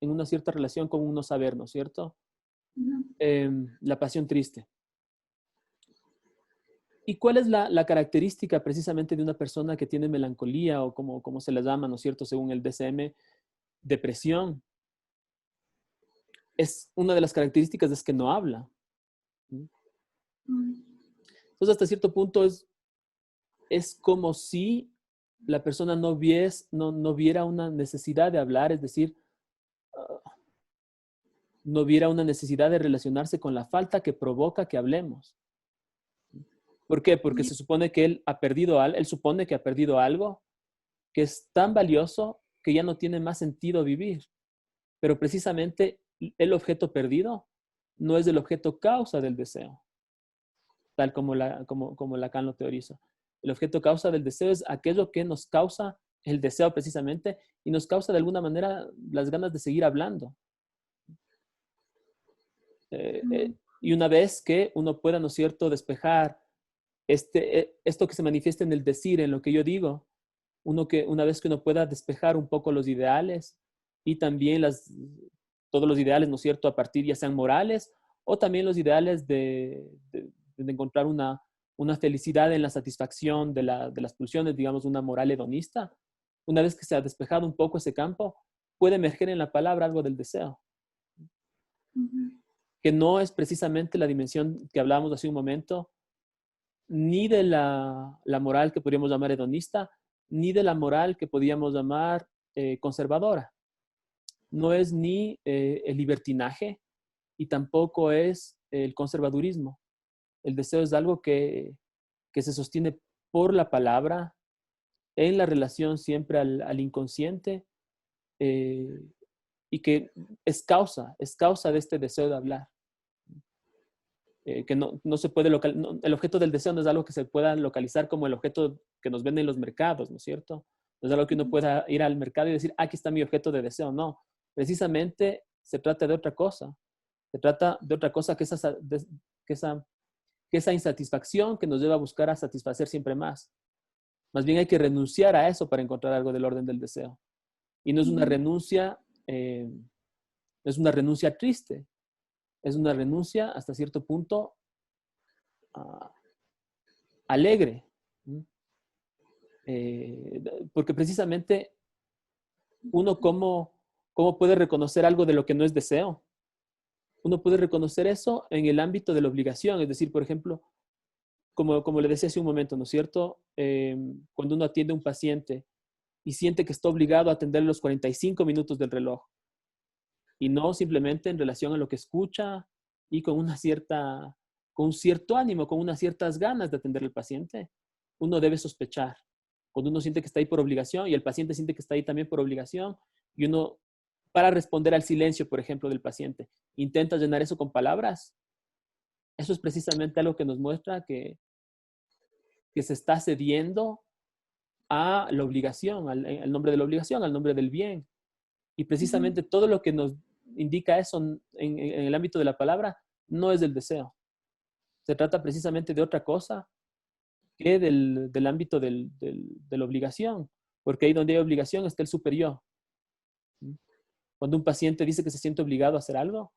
una cierta relación con un no saber, ¿no es cierto? La pasión triste. ¿Y cuál es la característica precisamente de una persona que tiene melancolía o como se la llama, ¿no es cierto? Según el DSM, depresión. Es una de las características es que no habla. Entonces, hasta cierto punto es como si la persona no viera una necesidad de hablar, es decir, no viera una necesidad de relacionarse con la falta que provoca que hablemos. ¿Por qué? Porque se supone que él supone que ha perdido algo que es tan valioso que ya no tiene más sentido vivir. Pero precisamente el objeto perdido no es el objeto causa del deseo, tal como Lacan lo teoriza. El objeto causa del deseo es aquello que nos causa el deseo precisamente y nos causa de alguna manera las ganas de seguir hablando. Y una vez que uno pueda, ¿no es cierto?, despejar esto que se manifiesta en el decir, en lo que yo digo, una vez que uno pueda despejar un poco los ideales y también todos los ideales, ¿no es cierto?, a partir ya sean morales o también los ideales de encontrar una felicidad en la satisfacción de las pulsiones, digamos, una moral hedonista. Una vez que se ha despejado un poco ese campo, puede emerger en la palabra algo del deseo, que no es precisamente la dimensión que hablábamos hace un momento, ni de la moral que podríamos llamar hedonista, ni de la moral que podríamos llamar conservadora. No es ni el libertinaje y tampoco es el conservadurismo. El deseo es algo que se sostiene por la palabra, en la relación siempre al inconsciente, y que es causa de este deseo de hablar. Que no se puede el objeto del deseo no es algo que se pueda localizar como el objeto que nos venden en los mercados, ¿no es cierto? No es algo que uno pueda ir al mercado y decir, aquí está mi objeto de deseo. No, precisamente se trata de otra cosa. Se trata de otra cosa que esa insatisfacción que nos lleva a buscar a satisfacer siempre más. Más bien hay que renunciar a eso para encontrar algo del orden del deseo. Y no es una renuncia, es una renuncia triste. Es una renuncia hasta cierto punto alegre. Porque precisamente uno cómo puede reconocer algo de lo que no es deseo. Uno puede reconocer eso en el ámbito de la obligación. Es decir, por ejemplo, como le decía hace un momento, ¿no es cierto? Cuando uno atiende a un paciente y siente que está obligado a atender los 45 minutos del reloj y no simplemente en relación a lo que escucha y con un cierto ánimo, con unas ciertas ganas de atender al paciente, uno debe sospechar. Cuando uno siente que está ahí por obligación y el paciente siente que está ahí también por obligación y uno, para responder al silencio, por ejemplo, del paciente, intenta llenar eso con palabras, eso es precisamente algo que nos muestra que se está cediendo a la obligación, al nombre de la obligación, al nombre del bien. Y precisamente todo lo que nos indica eso en el ámbito de la palabra no es del deseo. Se trata precisamente de otra cosa que del ámbito de la obligación, porque ahí donde hay obligación está el superior. Cuando un paciente dice que se siente obligado a hacer algo,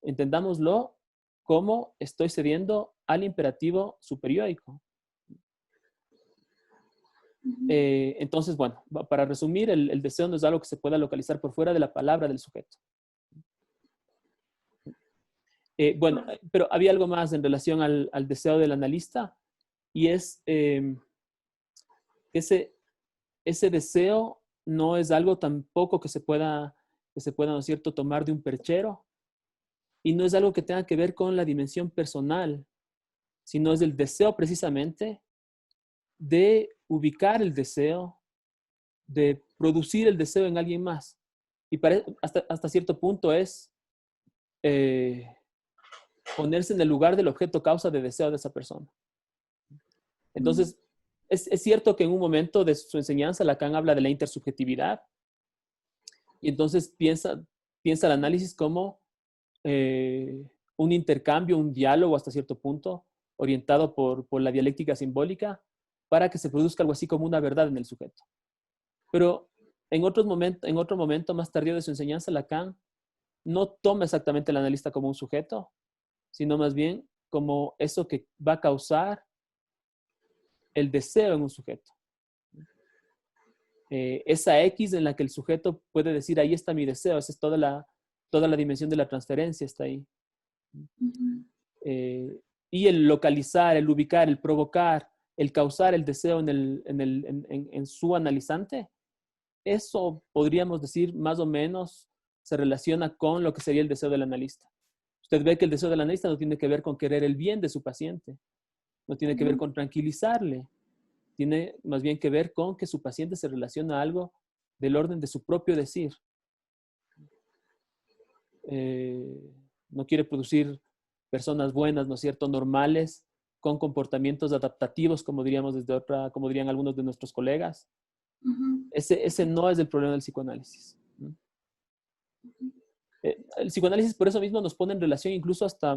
entendámoslo como estoy cediendo al imperativo superiórico. Entonces, bueno, para resumir, el deseo no es algo que se pueda localizar por fuera de la palabra del sujeto. Bueno, pero había algo más en relación al deseo del analista, y es ese deseo no es algo tampoco que se pueda, ¿no es cierto?, tomar de un perchero, y no es algo que tenga que ver con la dimensión personal, sino es el deseo precisamente de ubicar el deseo, de producir el deseo en alguien más. Y hasta cierto punto es ponerse en el lugar del objeto causa de deseo de esa persona. Entonces, es cierto que en un momento de su enseñanza Lacan habla de la intersubjetividad, y entonces piensa el análisis como un intercambio, un diálogo hasta cierto punto, orientado por la dialéctica simbólica, para que se produzca algo así como una verdad en el sujeto. Pero en otro momento más tardío de su enseñanza, Lacan no toma exactamente al analista como un sujeto, sino más bien como eso que va a causar el deseo en un sujeto. Esa X en la que el sujeto puede decir, ahí está mi deseo, esa es toda la dimensión de la transferencia, está ahí. Y el localizar, el ubicar, el provocar, el causar el deseo en su analizante, eso podríamos decir más o menos se relaciona con lo que sería el deseo del analista. Usted ve que el deseo del analista no tiene que ver con querer el bien de su paciente, no tiene que ver con tranquilizarle, tiene más bien que ver con que su paciente se relaciona a algo del orden de su propio decir. No quiere producir personas buenas, ¿no es cierto?, normales, con comportamientos adaptativos, como diríamos como dirían algunos de nuestros colegas. Ese no es el problema del psicoanálisis. El psicoanálisis por eso mismo nos pone en relación incluso hasta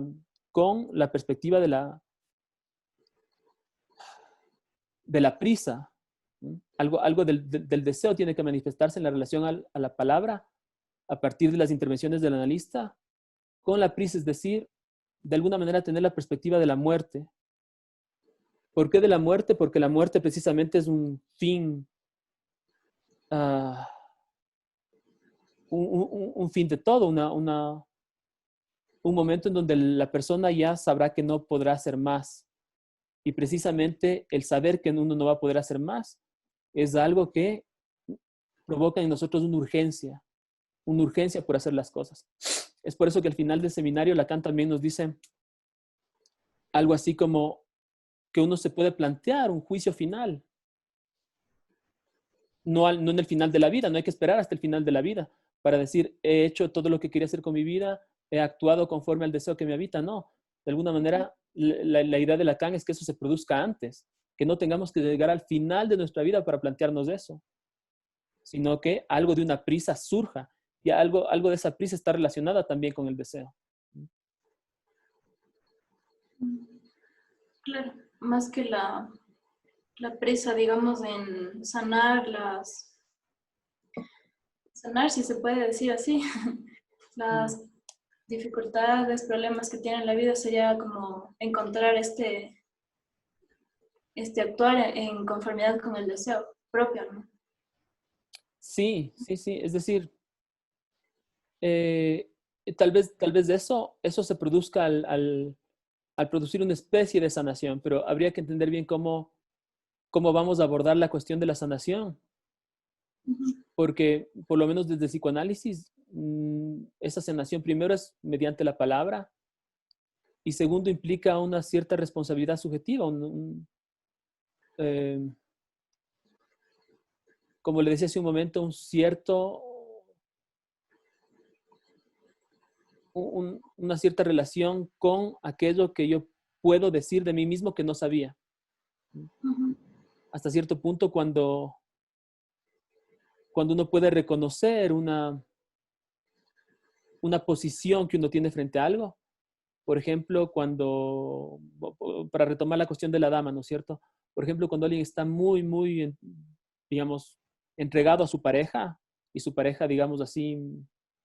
con la perspectiva de la prisa. Algo del deseo tiene que manifestarse en la relación a la palabra a partir de las intervenciones del analista con la prisa, es decir, de alguna manera tener la perspectiva de la muerte. ¿Por qué de la muerte? Porque la muerte precisamente es un fin, un fin de todo, un momento en donde la persona ya sabrá que no podrá hacer más. Y precisamente el saber que uno no va a poder hacer más es algo que provoca en nosotros una urgencia por hacer las cosas. Es por eso que al final del seminario Lacan también nos dice algo así como que uno se puede plantear un juicio final. No en el final de la vida, no hay que esperar hasta el final de la vida para decir, he hecho todo lo que quería hacer con mi vida, he actuado conforme al deseo que me habita. No, de alguna manera la idea de Lacan es que eso se produzca antes, que no tengamos que llegar al final de nuestra vida para plantearnos eso, sino que algo de una prisa surja, y algo de esa prisa está relacionada también con el deseo. Claro, más que la prisa, digamos, en sanar, si se puede decir así, las dificultades, problemas que tiene en la vida, sería como encontrar este actuar en conformidad con el deseo propio, ¿no? Sí. Es decir, tal vez eso se produzca al producir una especie de sanación, pero habría que entender bien cómo vamos a abordar la cuestión de la sanación. Porque, por lo menos desde el psicoanálisis, esa sanación primero es mediante la palabra, y segundo implica una cierta responsabilidad subjetiva, como le decía hace un momento, un cierto una cierta relación con aquello que yo puedo decir de mí mismo que no sabía. Ujú. Hasta cierto punto, cuando uno puede reconocer una posición que uno tiene frente a algo. Por ejemplo, para retomar la cuestión de la dama, ¿no es cierto? Por ejemplo, cuando alguien está muy, muy, digamos, entregado a su pareja y su pareja, digamos así,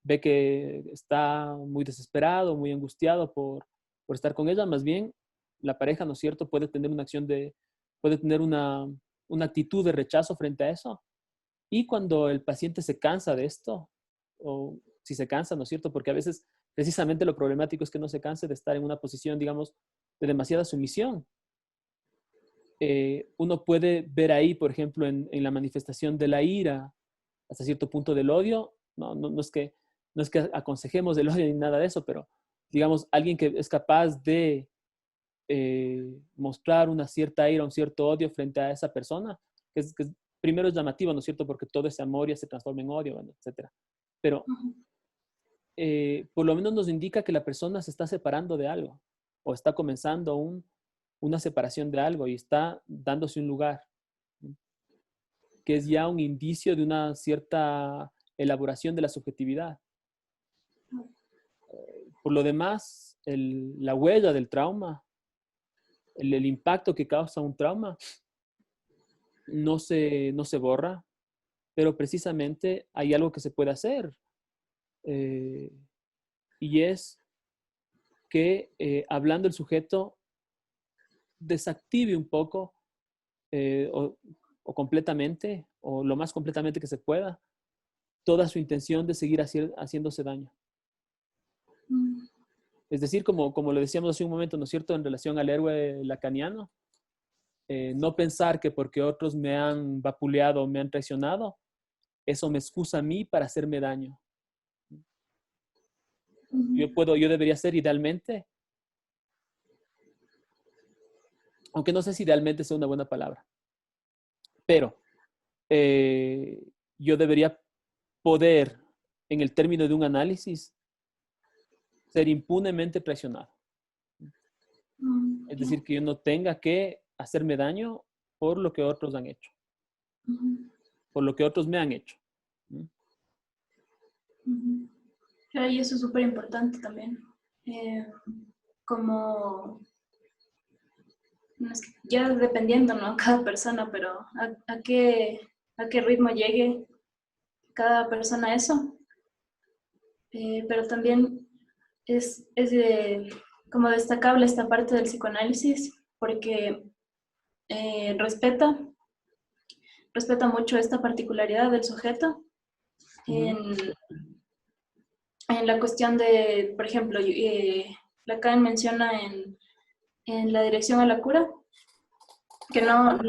ve que está muy desesperado, muy angustiado por estar con ella, más bien la pareja, ¿no es cierto?, puede tener puede tener una actitud de rechazo frente a eso. Y cuando el paciente se cansa de esto, o si se cansa, ¿no es cierto? Porque a veces precisamente lo problemático es que no se canse de estar en una posición, digamos, de demasiada sumisión. Uno puede ver ahí, por ejemplo, en la manifestación de la ira, hasta cierto punto del odio. No es que aconsejemos el odio ni nada de eso, pero digamos, alguien que es capaz de mostrar una cierta ira, un cierto odio frente a esa persona, primero es llamativo, ¿no es cierto? Porque todo ese amor ya se transforma en odio, bueno, etcétera. Pero por lo menos nos indica que la persona se está separando de algo o está comenzando una separación de algo y está dándose un lugar, ¿no? Que es ya un indicio de una cierta elaboración de la subjetividad. Por lo demás, la huella del trauma, el impacto que causa un trauma, no se borra, pero precisamente hay algo que se puede hacer, eh, y es que hablando el sujeto desactive un poco o completamente, o lo más completamente que se pueda, toda su intención de seguir haciéndose daño. Mm. Es decir, como lo decíamos hace un momento, ¿no es cierto?, en relación al héroe lacaniano, no pensar que porque otros me han vapuleado o me han traicionado, eso me excusa a mí para hacerme daño. Ujú. Yo debería ser idealmente, aunque no sé si idealmente sea una buena palabra, pero eh, yo debería poder, en el término de un análisis, ser impunemente traicionado. Es Ya. decir, que yo no tenga que hacerme daño por lo que otros han hecho, Ujú. por lo que otros me han hecho. Ujú. Claro, y eso es súper importante también. Eh, como, no es que ya dependiendo, ¿no? Cada persona, pero a qué ritmo llegue cada persona a eso. Pero también como destacable esta parte del psicoanálisis porque eh, respeta, respeta mucho esta particularidad del sujeto en, Ujú, en la cuestión de, por ejemplo, Lacan menciona en La dirección a la cura que no,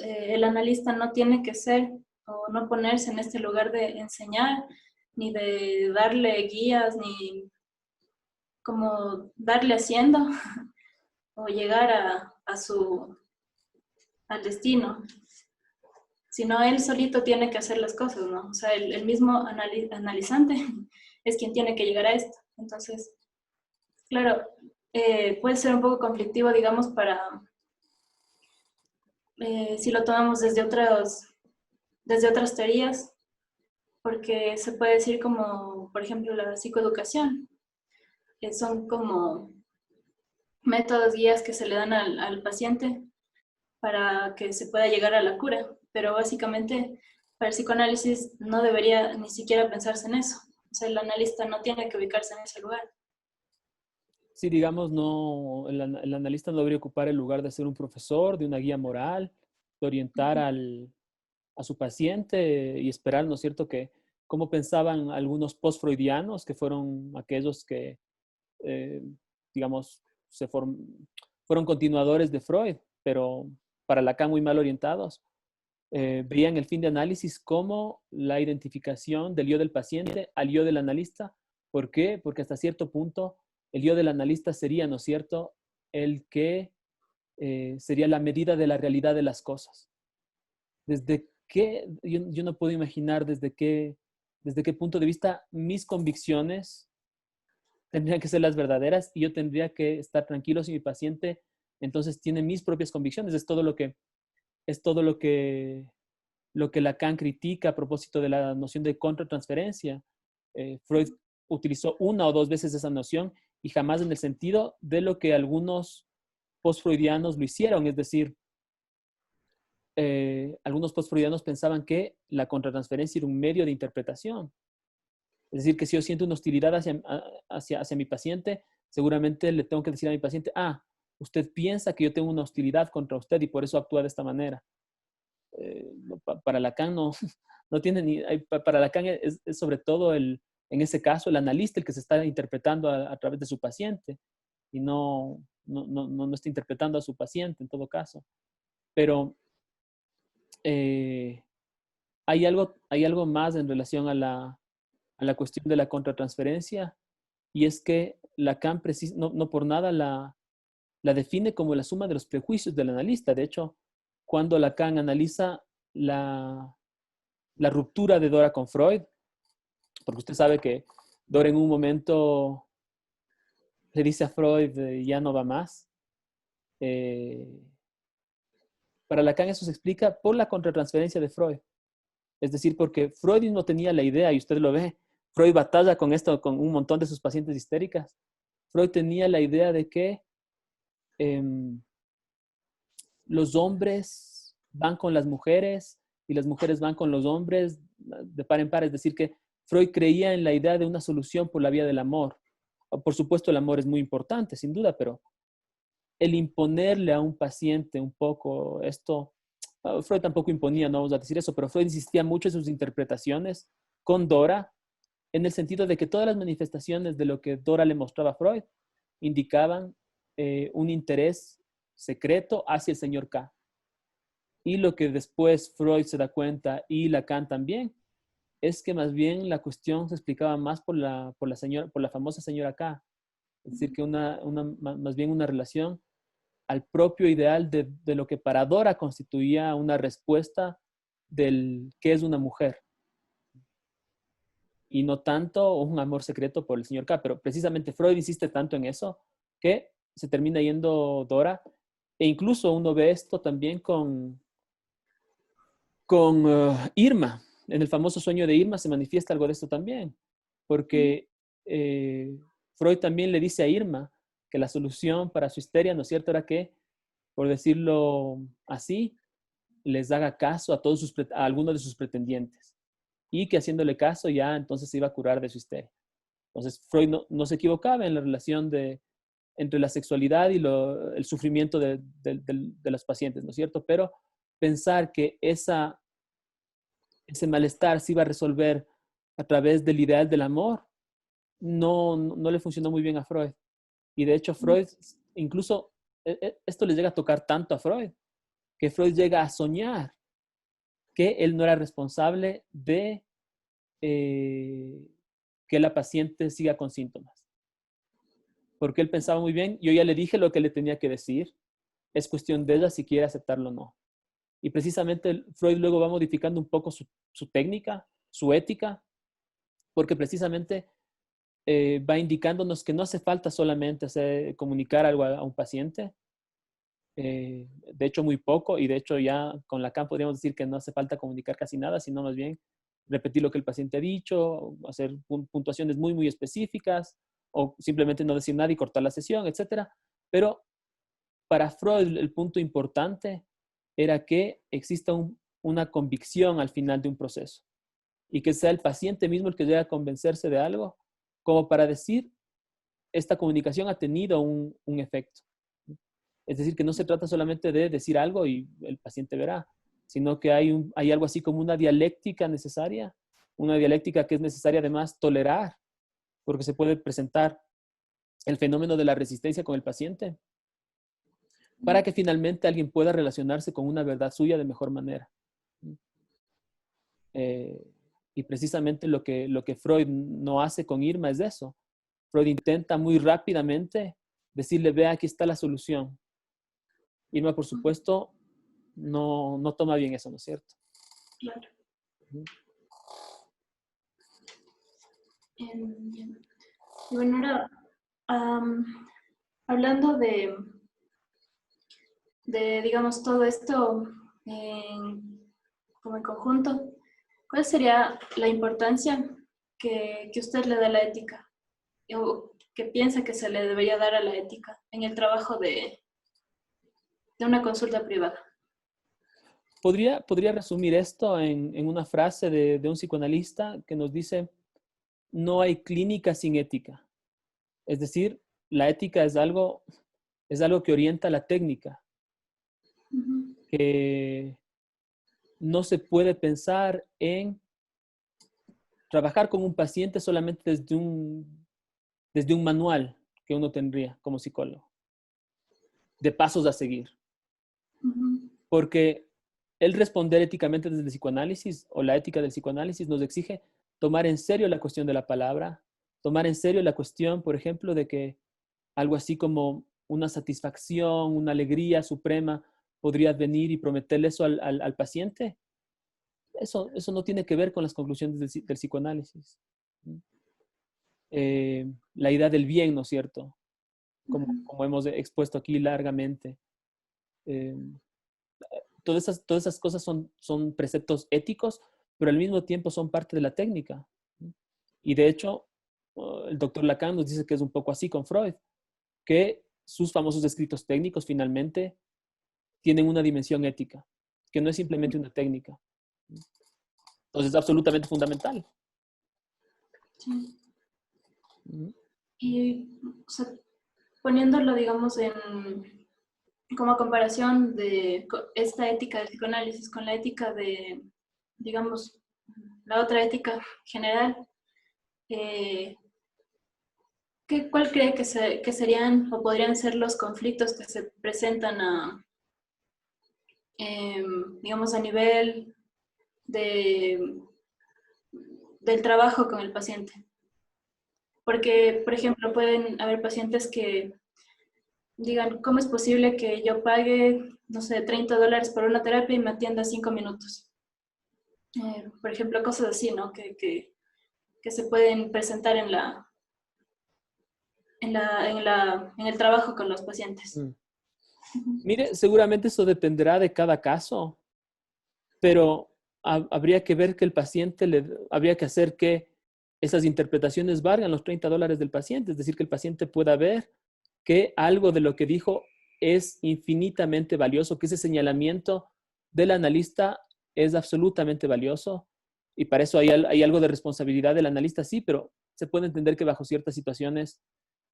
el analista no tiene que ser o no ponerse en este lugar de enseñar, ni de darle guías, ni como darle haciendo o llegar al destino, sino él solito tiene que hacer las cosas, ¿no? O sea, el mismo analizante es quien tiene que llegar a esto. Entonces, claro, puede ser un poco conflictivo, digamos, si lo tomamos desde otras teorías, porque se puede decir como, por ejemplo, la psicoeducación, que son como métodos guías que se le dan al paciente para que se pueda llegar a la cura, pero básicamente para el psicoanálisis no debería ni siquiera pensarse en eso. O sea, el analista no tiene que ubicarse en ese lugar. sí, digamos, no, el analista no debería ocupar el lugar de ser un profesor, de una guía moral, de orientar a su paciente y esperar, ¿no es cierto?, que como pensaban algunos post-freudianos, que fueron aquellos que, eh, digamos, fueron continuadores de Freud, pero para Lacan muy mal orientados, veían el fin de análisis como la identificación del yo del paciente al yo del analista. ¿Por qué? Porque hasta cierto punto el yo del analista sería, ¿no es cierto?, el que sería la medida de la realidad de las cosas. Yo no puedo imaginar desde qué punto de vista mis convicciones tendrían que ser las verdaderas y yo tendría que estar tranquilo si mi paciente entonces tiene mis propias convicciones. Es todo lo que Lacan critica a propósito de la noción de contratransferencia. Freud utilizó una o dos veces esa noción y jamás en el sentido de lo que algunos post-freudianos lo hicieron, es decir, algunos post-freudianos pensaban que la contratransferencia era un medio de interpretación. Es decir, que si yo siento una hostilidad hacia mi paciente, seguramente le tengo que decir a mi paciente, usted piensa que yo tengo una hostilidad contra usted y por eso actúa de esta manera. Para Lacan no tiene ni, para Lacan es sobre todo en ese caso el analista el que se está interpretando a través de su paciente y no está interpretando a su paciente en todo caso. Pero hay algo más en relación a la cuestión de la contratransferencia y es que Lacan no por nada la define como la suma de los prejuicios del analista. De hecho, cuando Lacan analiza la ruptura de Dora con Freud, porque usted sabe que Dora en un momento le dice a Freud, ya no va más. Para Lacan eso se explica por la contratransferencia de Freud. Es decir, porque Freud no tenía la idea, y usted lo ve, Freud batalla con esto, con un montón de sus pacientes histéricas. Freud tenía la idea de que los hombres van con las mujeres y las mujeres van con los hombres de par en par. Es decir, que Freud creía en la idea de una solución por la vía del amor. Por supuesto, el amor es muy importante, sin duda, pero el imponerle a un paciente un poco esto, Freud tampoco imponía, no vamos a decir eso, pero Freud insistía mucho en sus interpretaciones con Dora, en el sentido de que todas las manifestaciones de lo que Dora le mostraba a Freud indicaban un interés secreto hacia el señor K. Y lo que después Freud se da cuenta y Lacan también, es que más bien la cuestión se explicaba más por la famosa señora K. Es decir, que más bien una relación al propio ideal de lo que para Dora constituía una respuesta del qué es una mujer. Y no tanto un amor secreto por el señor K. Pero precisamente Freud insiste tanto en eso que se termina yendo Dora. E incluso uno ve esto también con Irma. En el famoso sueño de Irma se manifiesta algo de esto también. Porque Freud también le dice a Irma que la solución para su histeria, ¿no es cierto?, era que, por decirlo así, les haga caso a algunos de sus pretendientes. Y que haciéndole caso ya entonces se iba a curar de su histeria. Entonces Freud no se equivocaba en la relación entre la sexualidad y el sufrimiento de los pacientes, ¿no es cierto? Pero pensar que ese malestar se iba a resolver a través del ideal del amor, no le funcionó muy bien a Freud. Y de hecho Freud, incluso esto le llega a tocar tanto a Freud, que Freud llega a soñar que él no era responsable de que la paciente siga con síntomas. Porque él pensaba muy bien, yo ya le dije lo que le tenía que decir, es cuestión de ella si quiere aceptarlo o no. Y precisamente Freud luego va modificando un poco su técnica, su ética, porque precisamente va indicándonos que no hace falta solamente comunicar algo a un paciente, de hecho muy poco, y de hecho ya con Lacan podríamos decir que no hace falta comunicar casi nada, sino más bien repetir lo que el paciente ha dicho, hacer puntuaciones muy, muy específicas, o simplemente no decir nada y cortar la sesión, etc. Pero para Freud el punto importante era que exista una convicción al final de un proceso y que sea el paciente mismo el que llegue a convencerse de algo, como para decir, esta comunicación ha tenido un efecto. Es decir, que no se trata solamente de decir algo y el paciente verá, sino que hay algo así como una dialéctica necesaria, una dialéctica que es necesaria además tolerar, porque se puede presentar el fenómeno de la resistencia con el paciente, para que finalmente alguien pueda relacionarse con una verdad suya de mejor manera. Y precisamente lo que Freud no hace con Irma es eso. Freud intenta muy rápidamente decirle, vea, aquí está la solución. Irma, por supuesto, no toma bien eso, ¿no es cierto? Claro. Y bueno, ahora Am, hablando digamos, todo esto como en conjunto, ¿cuál sería la importancia que usted le da a la ética? ¿O que piensa que se le debería dar a la ética en el trabajo de una consulta privada? Podría resumir esto en una frase de un psicoanalista que nos dice, no hay clínica sin ética. Es decir, la ética es algo que orienta la técnica, Ujú. que no se puede pensar en trabajar con un paciente solamente desde un manual que uno tendría como psicólogo, de pasos a seguir. Ujú. Porque el responder éticamente desde el psicoanálisis o la ética del psicoanálisis nos exige tomar en serio la cuestión de la palabra, tomar en serio la cuestión, por ejemplo, de que algo así como una satisfacción, una alegría suprema podría venir y prometerle eso al paciente. Eso no tiene que ver con las conclusiones del psicoanálisis. La idea del bien, ¿no es cierto? Ujú. Como hemos expuesto aquí largamente. Eh, todas esas cosas son preceptos éticos, pero al mismo tiempo son parte de la técnica. Y de hecho, el doctor Lacan nos dice que es un poco así con Freud, que sus famosos escritos técnicos finalmente tienen una dimensión ética, que no es simplemente una técnica. Entonces es absolutamente fundamental. Sí. ¿Mm? Y o sea, poniéndolo, digamos, como comparación de esta ética del psicoanálisis con la ética de, digamos, la otra ética general, eh, ¿cuál cree que serían o podrían ser los conflictos que se presentan digamos, a nivel de, del trabajo con el paciente? Porque, por ejemplo, pueden haber pacientes que digan, ¿cómo es posible que yo pague, no sé, $30 por una terapia y me atienda 5 minutos? Por ejemplo, cosas así, ¿no? Que se pueden presentar en el trabajo con los pacientes. Mm. Mire, seguramente eso dependerá de cada caso, pero habría que ver que el paciente, habría que hacer que esas interpretaciones valgan los $30 del paciente, es decir, que el paciente pueda ver que algo de lo que dijo es infinitamente valioso, que ese señalamiento del analista es absolutamente valioso y para eso hay algo de responsabilidad del analista, sí, pero se puede entender que bajo ciertas situaciones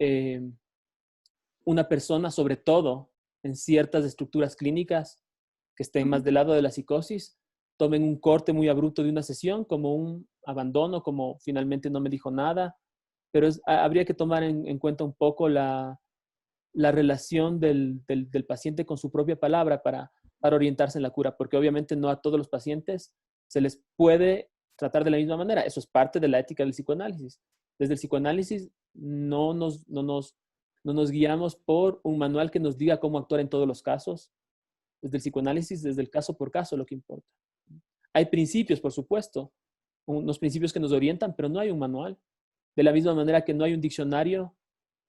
eh, una persona, sobre todo en ciertas estructuras clínicas que estén más del lado de la psicosis, tomen un corte muy abrupto de una sesión como un abandono, como finalmente no me dijo nada, pero habría que tomar en cuenta un poco la relación del paciente con su propia palabra para orientarse en la cura, porque obviamente no a todos los pacientes se les puede tratar de la misma manera. Eso es parte de la ética del psicoanálisis. Desde el psicoanálisis no nos guiamos por un manual que nos diga cómo actuar en todos los casos. Desde el psicoanálisis, desde el caso por caso, lo que importa. Hay principios, por supuesto, unos principios que nos orientan, pero no hay un manual. De la misma manera que no hay un diccionario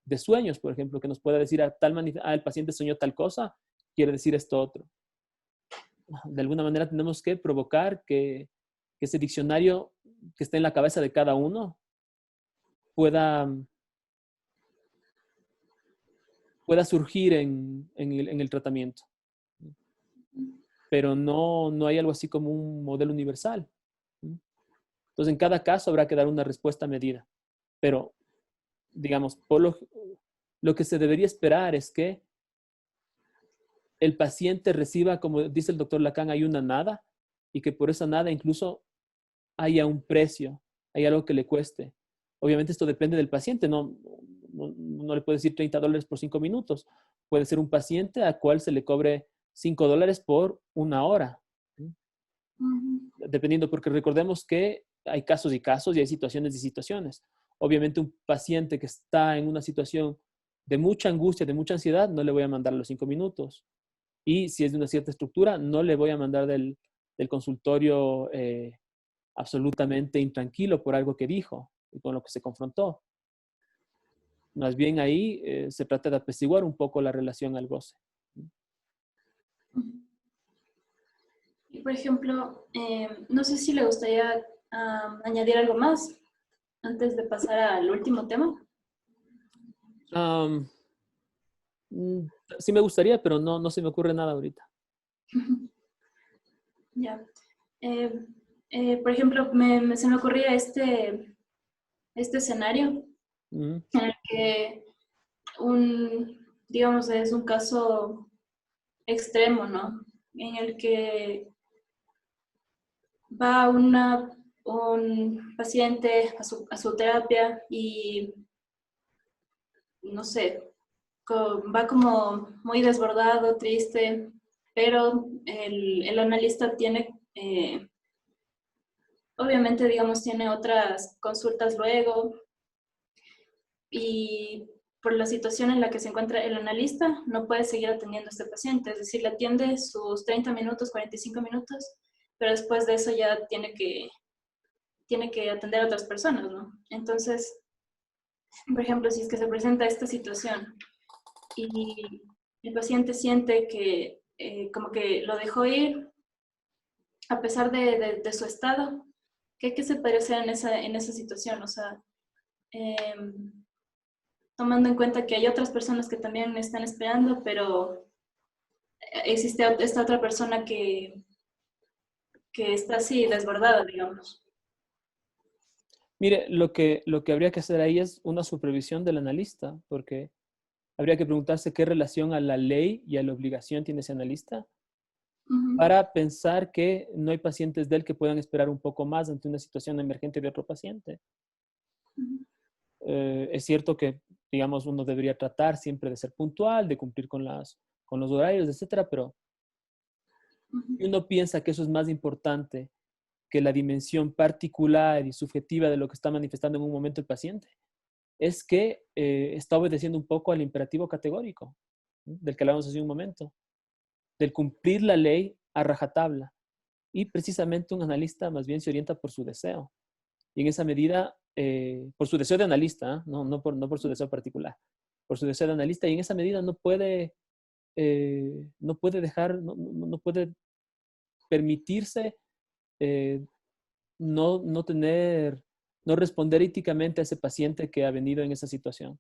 de sueños, por ejemplo, que nos pueda decir el paciente soñó tal cosa, quiere decir esto otro. De alguna manera tenemos que provocar que ese diccionario que está en la cabeza de cada uno pueda, pueda surgir en el tratamiento. Pero no hay algo así como un modelo universal. Entonces, en cada caso habrá que dar una respuesta medida. Pero, digamos, lo que se debería esperar es que el paciente reciba, como dice el doctor Lacan, hay una nada y que por esa nada incluso haya un precio, hay algo que le cueste. Obviamente esto depende del paciente, no le puede decir $30 por 5 minutos. Puede ser un paciente al cual se le cobre $5 por una hora. ¿Sí? Ujú. Dependiendo, porque recordemos que hay casos y casos y hay situaciones y situaciones. Obviamente un paciente que está en una situación de mucha angustia, de mucha ansiedad, no le voy a mandar los 5 minutos. Y si es de una cierta estructura, no le voy a mandar del consultorio absolutamente intranquilo por algo que dijo y con lo que se confrontó. Más bien ahí se trata de apaciguar un poco la relación al goce. Y por ejemplo, no sé si le gustaría añadir algo más antes de pasar al último tema. Um, sí me gustaría, pero no se me ocurre nada ahorita. Ya. Eh, por ejemplo, se me ocurría este escenario Mm, en el que digamos, es un caso extremo, ¿no? En el que va un paciente a su terapia y, no sé, va como muy desbordado, triste, pero el analista tiene, obviamente, digamos, tiene otras consultas luego y por la situación en la que se encuentra el analista, no puede seguir atendiendo a este paciente, es decir, le atiende sus 30 minutos, 45 minutos, pero después de eso ya tiene que atender a otras personas, ¿no? Entonces, por ejemplo, si es que se presenta esta situación y el paciente siente que como que lo dejó ir a pesar de su estado, ¿qué se podría hacer en esa situación? O sea, eh, tomando en cuenta que hay otras personas que también están esperando, pero existe esta otra persona que está así desbordada, digamos. Mire, lo que habría que hacer ahí es una supervisión del analista, porque habría que preguntarse qué relación a la ley y a la obligación tiene ese analista Ujú, para pensar que no hay pacientes de él que puedan esperar un poco más ante una situación emergente de otro paciente. ujú, Es cierto que, digamos, uno debería tratar siempre de ser puntual, de cumplir con los horarios, etcétera, pero ujú, si uno piensa que eso es más importante que la dimensión particular y subjetiva de lo que está manifestando en un momento el paciente, es que está obedeciendo un poco al imperativo categórico, ¿no? Del que hablábamos hace un momento, del cumplir la ley a rajatabla. Y precisamente un analista más bien se orienta por su deseo. Y en esa medida, por su deseo de analista, ¿eh? No por su deseo particular, por su deseo de analista, y en esa medida no puede dejar, no puede permitirse eh, no tener, no responder éticamente a ese paciente que ha venido en esa situación.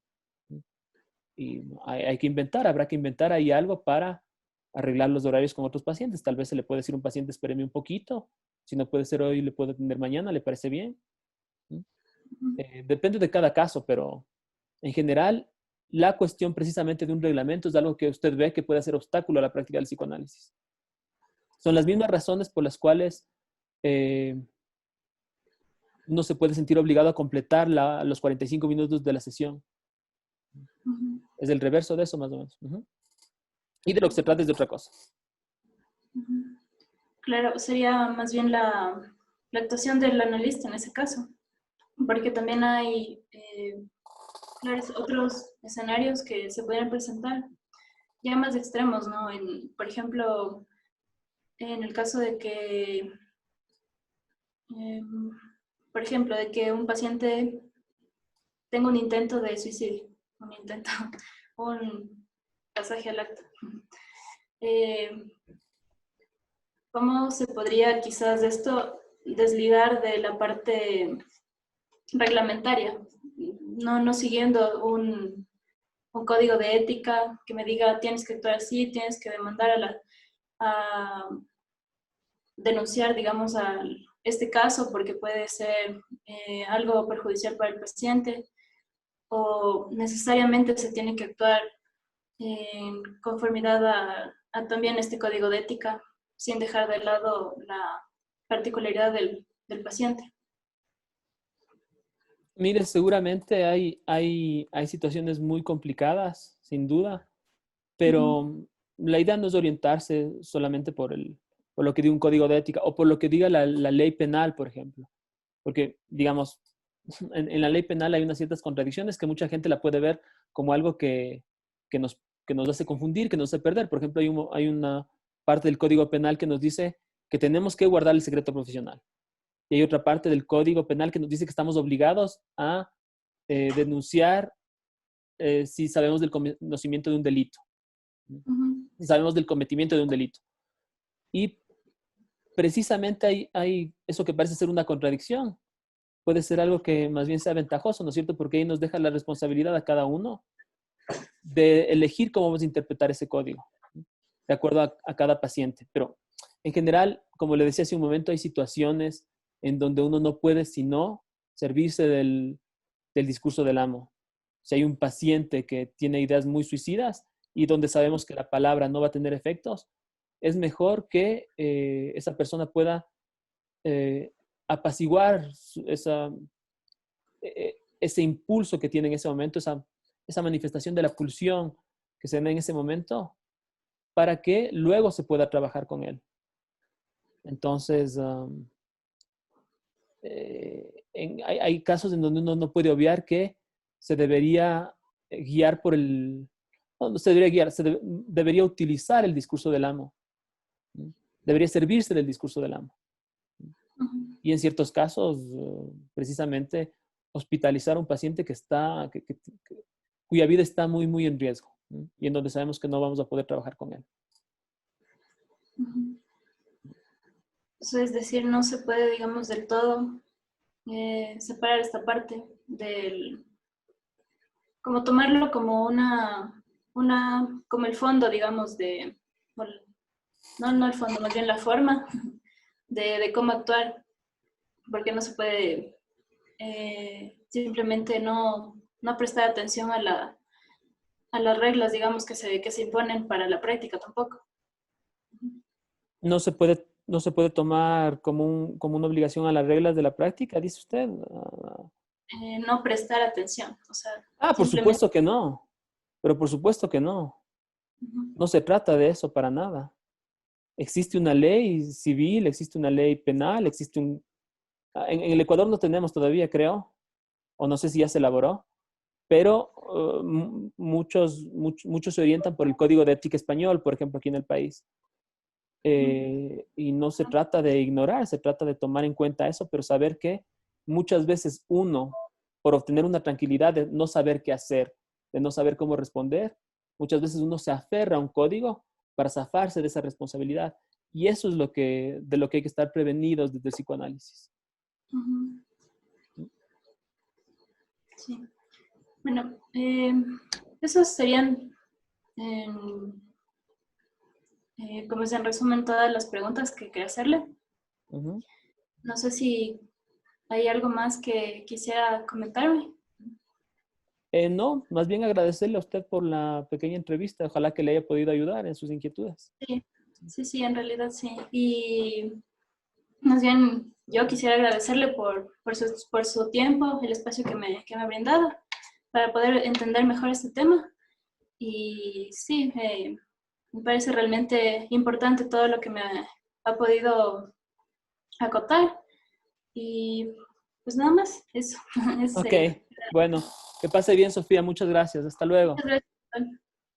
Y hay que inventar, habrá que inventar ahí algo para arreglar los horarios con otros pacientes. Tal vez se le puede decir a un paciente, espéreme un poquito, si no puede ser hoy, le puedo atender mañana, ¿le parece bien? ujú. Depende de cada caso, pero en general, la cuestión precisamente de un reglamento es algo que usted ve que puede ser obstáculo a la práctica del psicoanálisis. Son las mismas razones por las cuales eh, uno se puede sentir obligado a completar los 45 minutos de la sesión. Ujú, Es el reverso de eso, más o menos. Ujú. Y de lo que se trata es de otra cosa. ujú. Claro, sería más bien la actuación del analista en ese caso, porque también hay claro, otros escenarios que se pueden presentar, ya más extremos, ¿no? Por ejemplo, en el caso de que, em, por ejemplo, de que un paciente tenga un intento de suicidio, un intento, un pasaje al acto. Eh, ¿Cómo se podría quizás esto desligar de la parte reglamentaria? No siguiendo un código de ética que me diga tienes que actuar así, tienes que demandar a denunciar, digamos, a este caso porque puede ser algo perjudicial para el paciente o necesariamente se tiene que actuar en conformidad a también este código de ética sin dejar de lado la particularidad del paciente. Mire, seguramente hay situaciones muy complicadas, sin duda, Ujú, pero la idea no es orientarse solamente por lo que diga un código de ética o por lo que diga la ley penal, por ejemplo. Porque, digamos, en la ley penal hay unas ciertas contradicciones que mucha gente la puede ver como algo que nos, que nos hace confundir, que nos hace perder. Por ejemplo, hay una parte del Código Penal que nos dice que tenemos que guardar el secreto profesional. Y hay otra parte del Código Penal que nos dice que estamos obligados a denunciar si sabemos del conocimiento de un delito, Ujú. si sabemos del cometimiento de un delito. Y precisamente hay eso que parece ser una contradicción. Puede ser algo que más bien sea ventajoso, ¿no es cierto? Porque ahí nos deja la responsabilidad a cada uno de elegir cómo vamos a interpretar ese código, ¿no? De acuerdo a cada paciente. Pero en general, como le decía hace un momento, hay situaciones en donde uno no puede sino servirse del discurso del amo. Si hay un paciente que tiene ideas muy suicidas y donde sabemos que la palabra no va a tener efectos, es mejor que esa persona pueda eh, apaciguar ese impulso que tiene en ese momento, esa manifestación de la pulsión que se da en ese momento, para que luego se pueda trabajar con él. Entonces, hay casos en donde uno no puede obviar que se debería guiar por no se debería guiar, debería utilizar el discurso del amo. ¿No? Debería servirse del discurso del amo. Ujú. Y en ciertos casos, precisamente, hospitalizar a un paciente cuya vida está muy, muy en riesgo, ¿no? Y en donde sabemos que no vamos a poder trabajar con él. Ujú. Eso es decir, no se puede, digamos, del todo separar esta parte del, como tomarlo como como el fondo, digamos, no el fondo, más bien la forma de cómo actuar, porque no se puede simplemente no prestar atención a las reglas, digamos, que se imponen para la práctica tampoco. No se puede tomar como una obligación a las reglas de la práctica, dice usted. No prestar atención, o sea, Por simplemente. supuesto que no, pero por supuesto que no. Ujú. No se trata de eso para nada. Existe una ley civil, existe una ley penal, en el Ecuador no tenemos todavía, creo, o no sé si ya se elaboró, pero muchos se orientan por el Código de Ética Español, por ejemplo, aquí en el país. Y no se trata de ignorar, se trata de tomar en cuenta eso, pero saber que muchas veces uno, por obtener una tranquilidad de no saber qué hacer, de no saber cómo responder, muchas veces uno se aferra a un código para zafarse de esa responsabilidad. Y eso es de lo que hay que estar prevenidos desde el psicoanálisis. Ujú. Sí. Bueno, esos serían, como se en resumen, todas las preguntas que quería hacerle. Ujú. No sé si hay algo más que quisiera comentarme. No, más bien agradecerle a usted por la pequeña entrevista. Ojalá que le haya podido ayudar en sus inquietudes. Sí, sí, sí, en realidad sí. Y más bien yo quisiera agradecerle por su tiempo, el espacio que me ha brindado para poder entender mejor este tema. Y sí, me parece realmente importante todo lo que me ha podido acotar. Y pues nada más, eso. Eso Ok, sería. bueno, que pase bien, Sofía. Muchas gracias. Hasta luego. Muchas gracias.